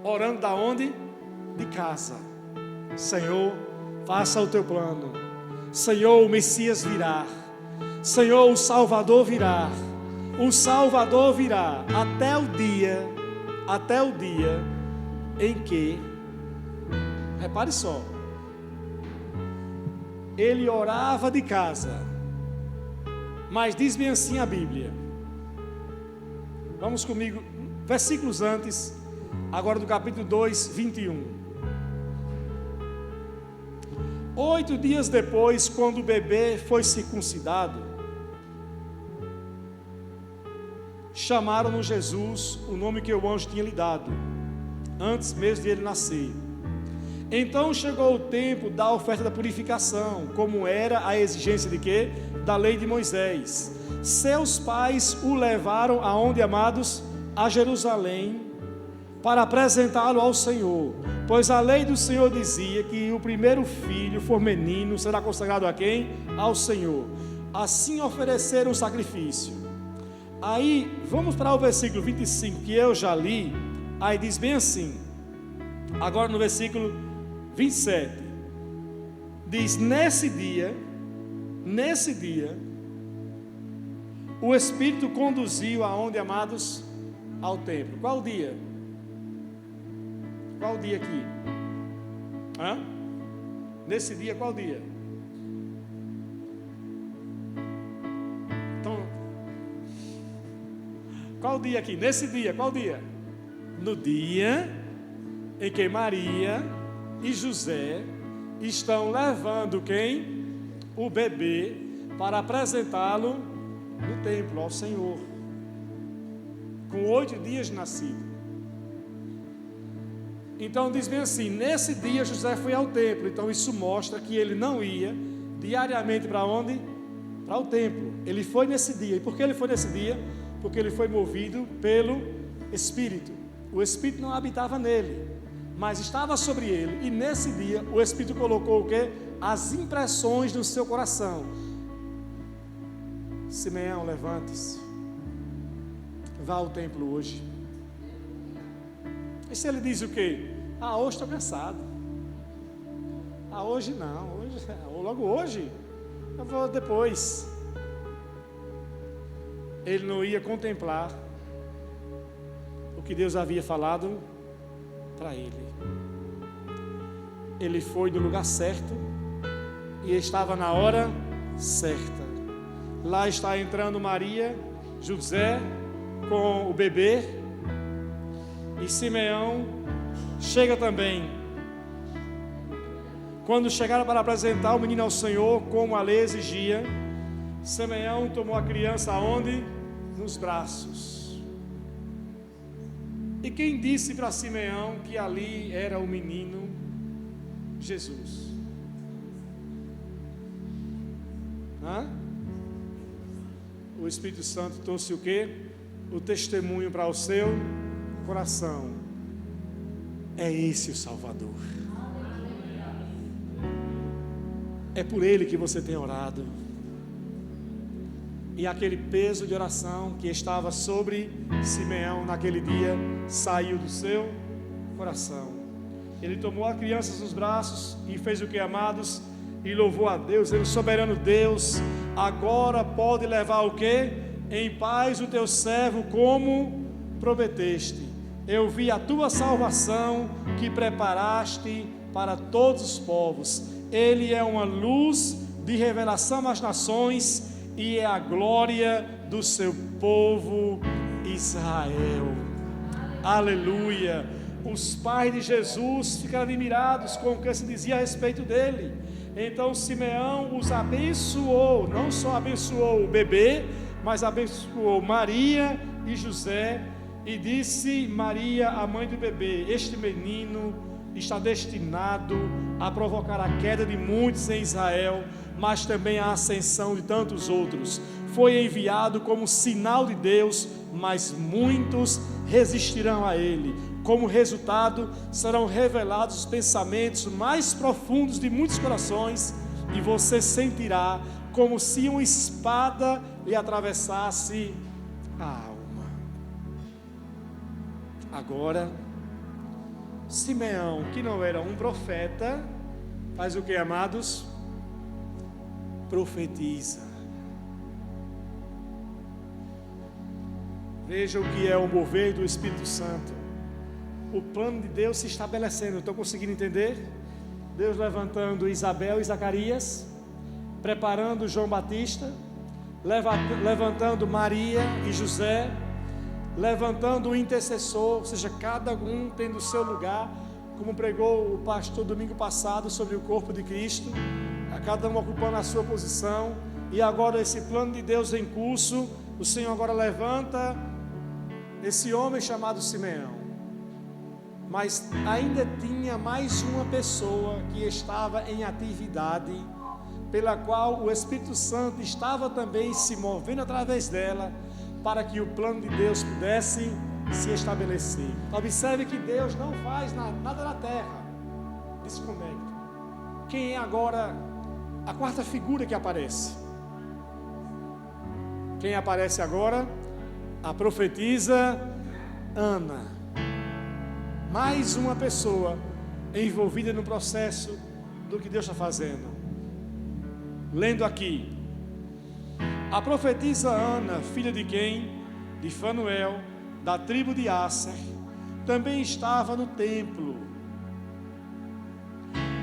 Orando da onde? De casa. Senhor, faça o teu plano. Senhor, o Messias virá. Senhor, o Salvador virá. O Salvador virá até o dia em que, repare só, ele orava de casa, mas diz bem assim a Bíblia, vamos comigo, versículos antes, agora do capítulo 2, 21. 8 dias depois, quando o bebê foi circuncidado, chamaram-no Jesus, o nome que o anjo tinha lhe dado, antes mesmo de ele nascer. Então chegou o tempo da oferta da purificação, como era a exigência de quê? Da lei de Moisés. Seus pais o levaram aonde, amados? A Jerusalém, para apresentá-lo ao Senhor, pois a lei do Senhor dizia que o primeiro filho, for menino, será consagrado a quem? Ao Senhor. Assim ofereceram o sacrifício. Aí, vamos para o versículo 25, que eu já li. Aí diz bem assim, agora no versículo 27, diz: nesse dia, o Espírito conduziu aonde, amados? Ao templo. Qual dia? Qual dia aqui? Nesse dia, qual dia? Então, qual dia aqui? Nesse dia, qual dia? No dia em que Maria e José estão levando quem? O bebê para apresentá-lo no templo ao Senhor, com 8 dias de nascido. Então diz bem assim, nesse dia José foi ao templo. Então isso mostra que ele não ia diariamente para onde? Para o templo. Ele foi nesse dia. E por que ele foi nesse dia? Porque ele foi movido pelo Espírito. O Espírito não habitava nele, mas estava sobre ele. E nesse dia o Espírito colocou o quê? As impressões no seu coração. Simeão, levante-se, vá ao templo hoje. E se ele diz o quê? Hoje estou cansado. Hoje não, logo hoje, eu vou depois. Ele não ia contemplar o que Deus havia falado para ele. Ele foi no lugar certo e estava na hora certa. Lá está entrando Maria, José com o bebê, e Simeão chega também. Quando chegaram para apresentar o menino ao Senhor, como a lei exigia, Simeão tomou a criança aonde? Nos braços. E quem disse para Simeão que ali era o menino Jesus? O Espírito Santo trouxe o quê? O testemunho para o seu coração. É esse o Salvador. É por ele que você tem orado. E aquele peso de oração que estava sobre Simeão naquele dia saiu do seu coração. Ele tomou a criança nos braços e fez o que, amados? E louvou a Deus. Ele, soberano Deus, agora pode levar o que? Em paz o teu servo, como prometeste. Eu vi a tua salvação que preparaste para todos os povos. Ele é uma luz de revelação às nações e é a glória do seu povo Israel. Aleluia. Os pais de Jesus ficaram admirados com o que se dizia a respeito dele. Então Simeão os abençoou, não só abençoou o bebê, mas abençoou Maria e José, e disse Maria, a mãe do bebê: este menino está destinado a provocar a queda de muitos em Israel, mas também a ascensão de tantos outros. Foi enviado como sinal de Deus, mas muitos resistirão a ele. Como resultado, serão revelados os pensamentos mais profundos de muitos corações, e você sentirá como se uma espada lhe atravessasse a alma. Agora, Simeão, que não era um profeta, faz o que, amados? Profetiza. Veja o que é o mover do Espírito Santo. O plano de Deus se estabelecendo. Estão conseguindo entender? Deus levantando Isabel e Zacarias, preparando João Batista, levantando Maria e José, levantando o intercessor, ou seja, cada um tendo o seu lugar, como pregou o pastor domingo passado sobre o corpo de Cristo, a cada um ocupando a sua posição. E agora esse plano de Deus em curso, o Senhor agora levanta esse homem chamado Simeão. Mas ainda tinha mais uma pessoa que estava em atividade, pela qual o Espírito Santo estava também se movendo através dela, para que o plano de Deus pudesse se estabelecer. Observe que Deus não faz nada na terra desconecta. Quem é agora a quarta figura que aparece? Quem aparece agora? A profetisa Ana. Mais uma pessoa envolvida no processo do que Deus está fazendo. Lendo aqui: a profetisa Ana, filha de quem? De Fanuel, da tribo de Asser, também estava no templo.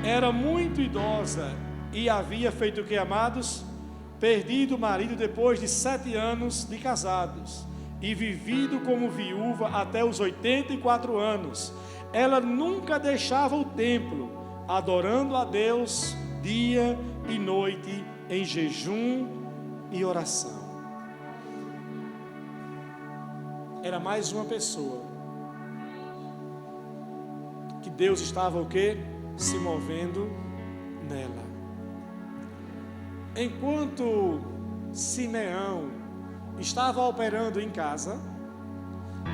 Era muito idosa e havia feito o que, amados? Perdido o marido depois de 7 anos de casados, e vivido como viúva até os 84 anos. Ela nunca deixava o templo, adorando a Deus dia e noite em jejum e oração. Era mais uma pessoa que Deus estava o quê? Se movendo nela. Enquanto Simeão estava operando em casa,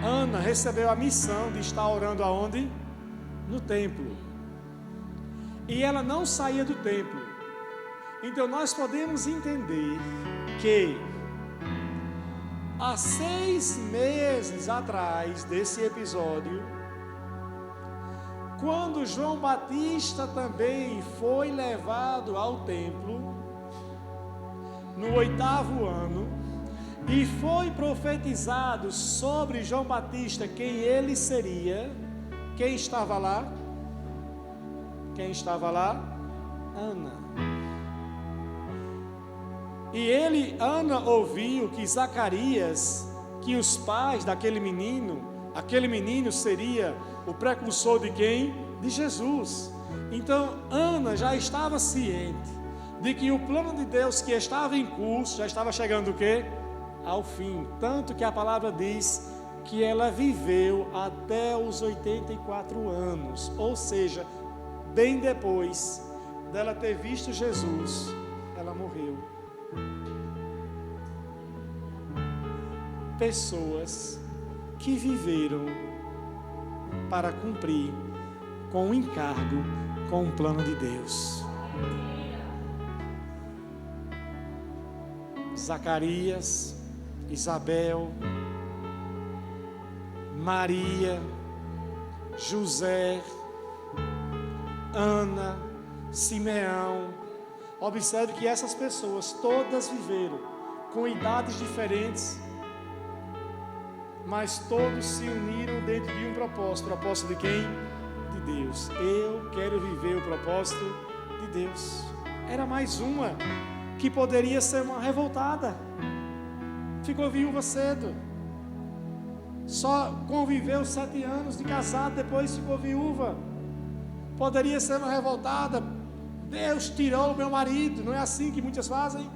Ana recebeu a missão de estar orando aonde? No templo. E ela não saía do templo. Então nós podemos entender que há 6 meses atrás desse episódio, quando João Batista também foi levado ao templo, no 8º ano, e foi profetizado sobre João Batista quem ele seria. Quem estava lá? Quem estava lá? Ana. E Ana ouviu que Zacarias, que os pais daquele menino, aquele menino seria o precursor de quem? De Jesus. Então Ana já estava ciente de que o plano de Deus que estava em curso já estava chegando o quê? Ao fim. Tanto que a palavra diz que ela viveu até os 84 anos, ou seja, bem depois dela ter visto Jesus, ela morreu. pessoas que viveram para cumprir com o encargo, com o plano de Deus. Zacarias, Isabel, Maria, José, Ana, Simeão. Observe que essas pessoas todas viveram com idades diferentes, mas todos se uniram dentro de um propósito. Propósito de quem? De Deus. Eu quero viver o propósito de Deus. Era mais uma que poderia ser uma revoltada, ficou viúva cedo, só conviveu 7 anos de casado, depois ficou viúva. Poderia ser uma revoltada: Deus tirou o meu marido. Não é assim que muitas fazem?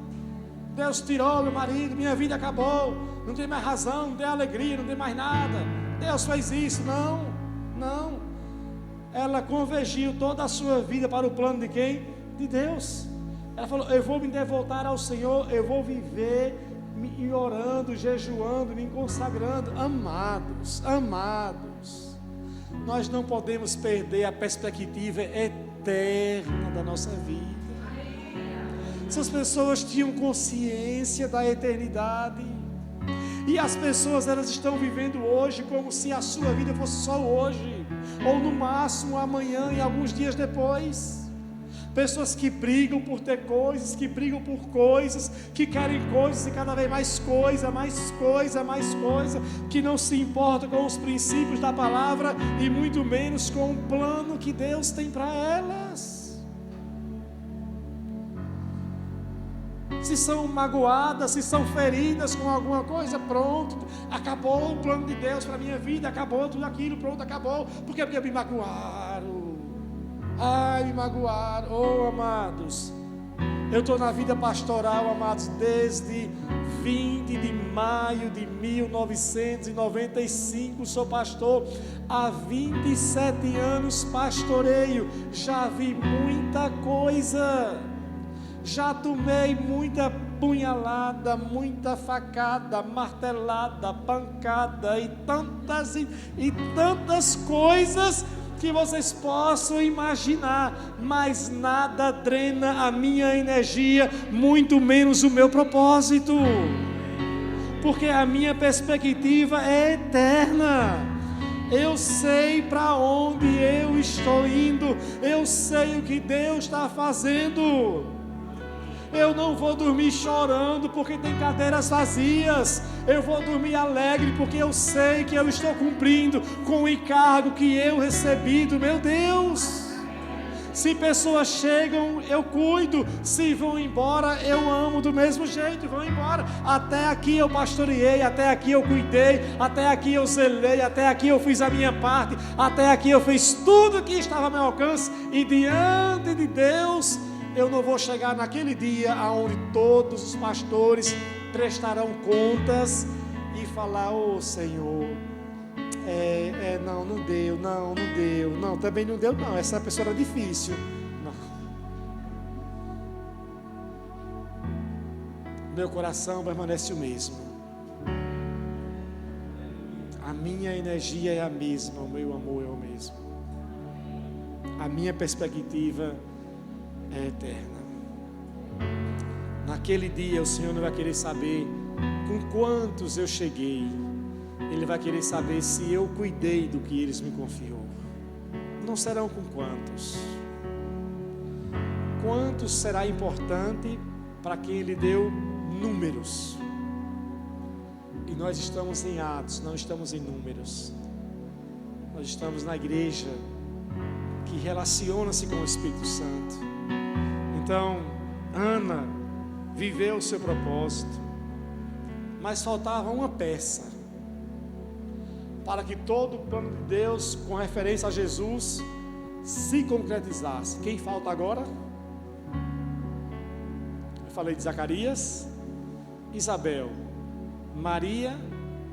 Deus tirou o meu marido, minha vida acabou, não tem mais razão, não tem alegria, não tem mais nada. Deus fez isso. Não. Ela convergiu toda a sua vida para o plano de quem? De Deus. Ela falou: eu vou me devotar ao Senhor, eu vou viver me orando, jejuando, me consagrando. Amados, nós não podemos perder a perspectiva eterna da nossa vida. Essas pessoas tinham consciência da eternidade, e as pessoas, elas estão vivendo hoje como se a sua vida fosse só hoje, ou no máximo amanhã e alguns dias depois. Pessoas que brigam por ter coisas, que brigam por coisas, que querem coisas e cada vez mais coisa, que não se importam com os princípios da palavra e muito menos com o plano que Deus tem para elas. Se são magoadas, se são feridas com alguma coisa, pronto, acabou o plano de Deus para a minha vida, acabou tudo aquilo, pronto, acabou. Porque me magoaram. Ai, me magoaram. Oh, amados, eu estou na vida pastoral, amados, desde 20 de maio de 1995, sou pastor. Há 27 anos pastoreio, já vi muita coisa, já tomei muita punhalada, muita facada, martelada, pancada e tantas coisas que vocês possam imaginar, mas nada drena a minha energia, muito menos o meu propósito, porque a minha perspectiva é eterna. Eu sei para onde eu estou indo, eu sei o que Deus está fazendo. Eu não vou dormir chorando porque tem cadeiras vazias. Eu vou dormir alegre porque eu sei que eu estou cumprindo com o encargo que eu recebi do meu Deus. Se pessoas chegam, eu cuido. Se vão embora, eu amo do mesmo jeito, vão embora. Até aqui eu pastoreei, até aqui eu cuidei, até aqui eu zelei, até aqui eu fiz a minha parte, até aqui eu fiz tudo que estava ao meu alcance. E diante de Deus, eu não vou chegar naquele dia onde todos os pastores prestarão contas e falar: ô Senhor, não deu, também não deu, não, essa pessoa era difícil. Não. Meu coração permanece o mesmo, a minha energia é a mesma, o meu amor é o mesmo, a minha perspectiva é eterna. Naquele dia o Senhor não vai querer saber com quantos eu cheguei, Ele vai querer saber se eu cuidei do que eles me confiou. Não serão com quantos. Quantos será importante para quem Ele deu números. E nós estamos em atos, não estamos em números. Nós estamos na igreja que relaciona-se com o Espírito Santo. Então, Ana viveu o seu propósito, mas faltava uma peça para que todo o plano de Deus com referência a Jesus se concretizasse. Quem falta agora? Eu falei de Zacarias, Isabel, Maria,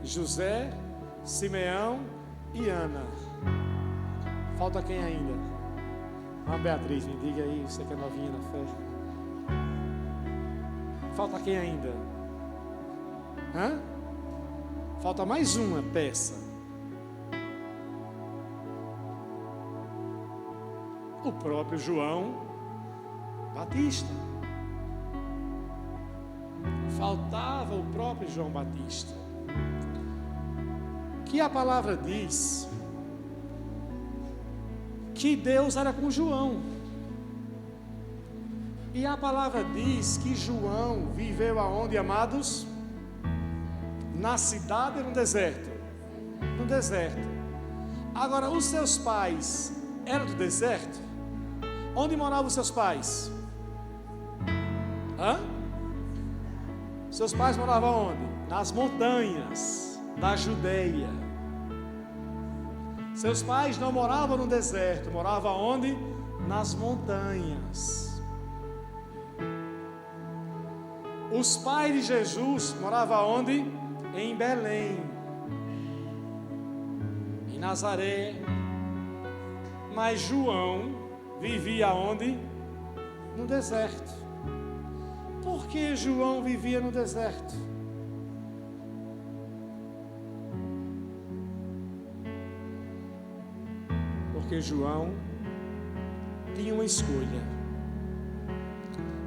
José, Simeão e Ana. Falta quem ainda? Ah, Beatriz, me diga aí, você que é novinha na fé. Falta quem ainda? falta mais uma peça. O próprio João Batista. Faltava o próprio João Batista. Que a palavra diz que Deus era com João. E a palavra diz que João viveu aonde, amados? Na cidade ou no deserto? No deserto. Agora, os seus pais eram do deserto? Onde moravam os seus pais? Seus pais moravam onde? Nas montanhas da Judeia. Seus pais não moravam no deserto, moravam onde? Nas montanhas. Os pais de Jesus moravam onde? Em Belém, em Nazaré. Mas João vivia onde? No deserto. Por que João vivia no deserto? Porque João tinha uma escolha.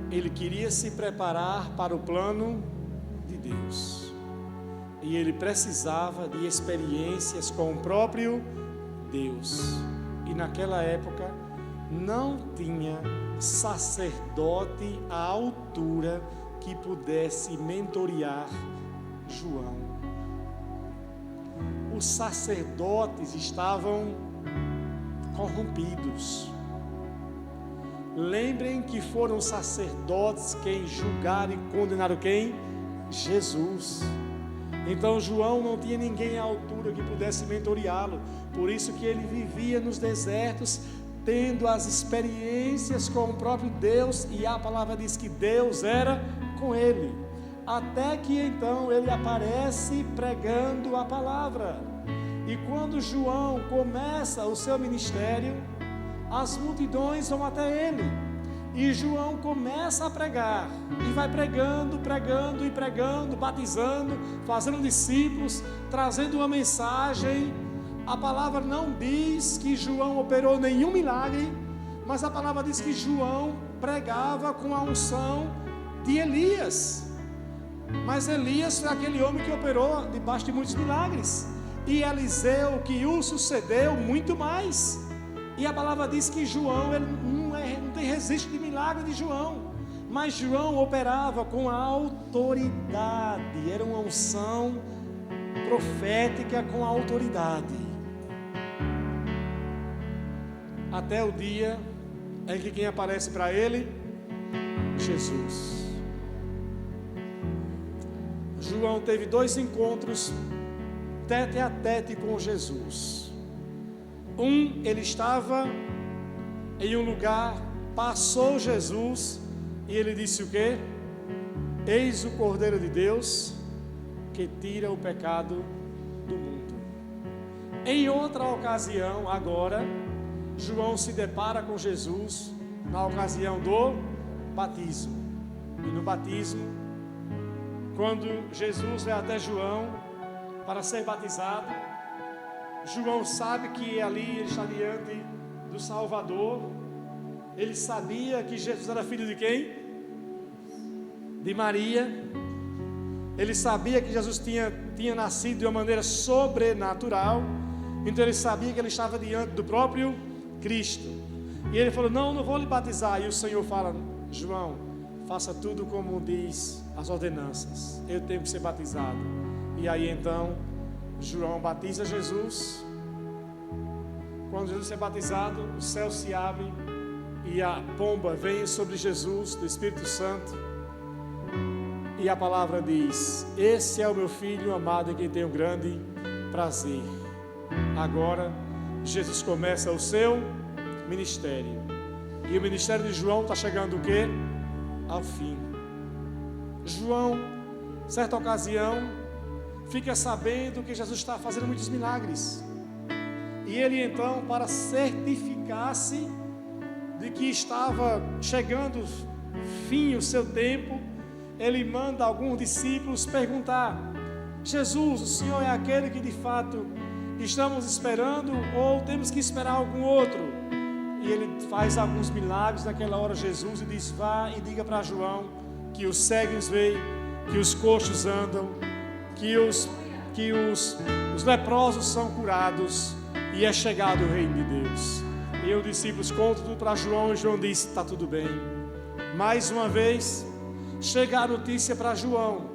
Ele queria se preparar para o plano de Deus. E ele precisava de experiências com o próprio Deus. E naquela época não tinha sacerdote à altura que pudesse mentorear João. Os sacerdotes estavam corrompidos. Lembrem que foram os sacerdotes quem julgaram e condenaram quem? Jesus. Então João não tinha ninguém à altura que pudesse mentoreá-lo. Por isso que ele vivia nos desertos, tendo as experiências com o próprio Deus, e a palavra diz que Deus era com ele, até que então ele aparece pregando a palavra. E quando João começa o seu ministério, as multidões vão até ele, e João começa a pregar, e vai pregando, batizando, fazendo discípulos, trazendo uma mensagem. A palavra não diz que João operou nenhum milagre, mas a palavra diz que João pregava com a unção de Elias. Mas Elias foi aquele homem que operou debaixo de muitos milagres, e Eliseu que o sucedeu muito mais. E a palavra diz que João, ele não tem registro de milagre de João, mas João operava com a autoridade, era uma unção profética com autoridade. Até o dia em que quem aparece para ele? Jesus. João teve 2 encontros tete a tete com Jesus. Ele estava em um lugar, passou Jesus e ele disse o quê? Eis o Cordeiro de Deus que tira o pecado do mundo. Em outra ocasião, agora, João se depara com Jesus na ocasião do batismo. E no batismo, quando Jesus vai até João para ser batizado, João sabe que ali ele está diante do Salvador. Ele sabia que Jesus era filho de quem? De Maria. Ele sabia que Jesus tinha nascido de uma maneira sobrenatural. Então ele sabia que ele estava diante do próprio Cristo. E ele falou: não vou lhe batizar. E o Senhor fala: João, faça tudo como diz as ordenanças, eu tenho que ser batizado. E aí então João batiza Jesus. Quando Jesus é batizado, o céu se abre e a pomba vem sobre Jesus do Espírito Santo, e a palavra diz: esse é o meu filho amado em quem tenho grande prazer. Agora Jesus começa o seu ministério, e o ministério de João está chegando o quê? Ao fim. João, certa ocasião, fica sabendo que Jesus está fazendo muitos milagres, e ele então, para certificar-se de que estava chegando fim o seu tempo, ele manda alguns discípulos perguntar: Jesus, o Senhor é aquele que de fato estamos esperando ou temos que esperar algum outro? E ele faz alguns milagres naquela hora, Jesus, e diz: vá e diga para João que os cegos veem, que os coxos andam, que os leprosos são curados e é chegado o reino de Deus. E os discípulos contam tudo para João e João diz: está tudo bem. Mais uma vez chega a notícia para João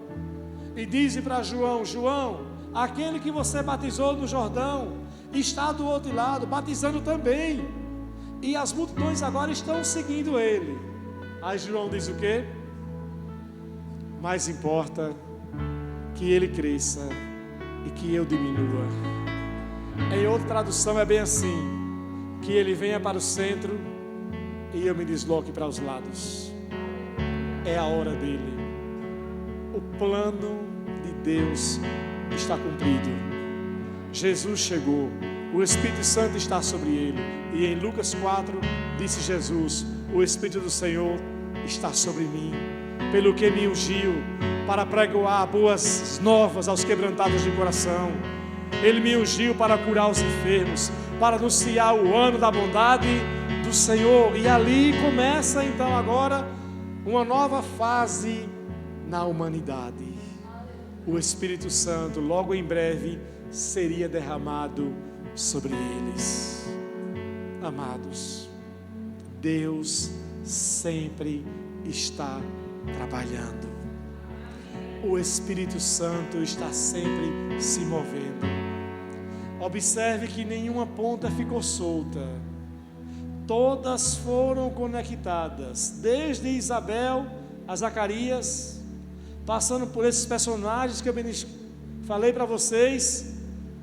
e dizem para João: João, aquele que você batizou no Jordão está do outro lado batizando também, e as multidões agora estão seguindo ele. Aí João diz o quê? Mais importa que ele cresça e que eu diminua. Em outra tradução é bem assim: que ele venha para o centro e eu me desloque para os lados. É a hora dele. O plano de Deus está cumprido. Jesus chegou, o Espírito Santo está sobre ele. E em Lucas 4 disse Jesus: o Espírito do Senhor está sobre mim, pelo que me ungiu para pregoar boas novas aos quebrantados de coração. Ele me ungiu para curar os enfermos, para anunciar o ano da bondade do Senhor. E ali começa então agora uma nova fase na humanidade. O Espírito Santo logo em breve seria derramado sobre eles. Amados, Deus sempre está trabalhando. O Espírito Santo está sempre se movendo. Observe que nenhuma ponta ficou solta. Todas foram conectadas, desde Isabel a Zacarias, passando por esses personagens que eu falei para vocês,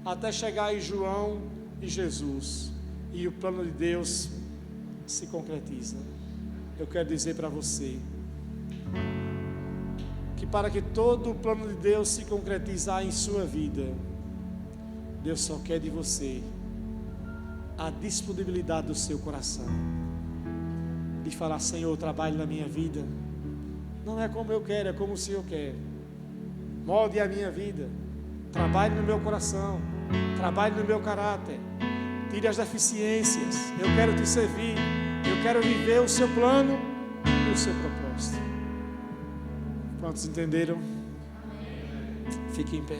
até chegar em João e Jesus. E o plano de Deus se concretiza. Eu quero dizer para você que para que todo o plano de Deus se concretizar em sua vida, Deus só quer de você a disponibilidade do seu coração, de falar: Senhor, trabalhe na minha vida. Não é como eu quero, é como o Senhor quer. Molde a minha vida, trabalhe no meu coração, trabalhe no meu caráter, tire as deficiências. Eu quero te servir, eu quero viver o seu plano e o seu propósito. Quantos entenderam? Fique em pé.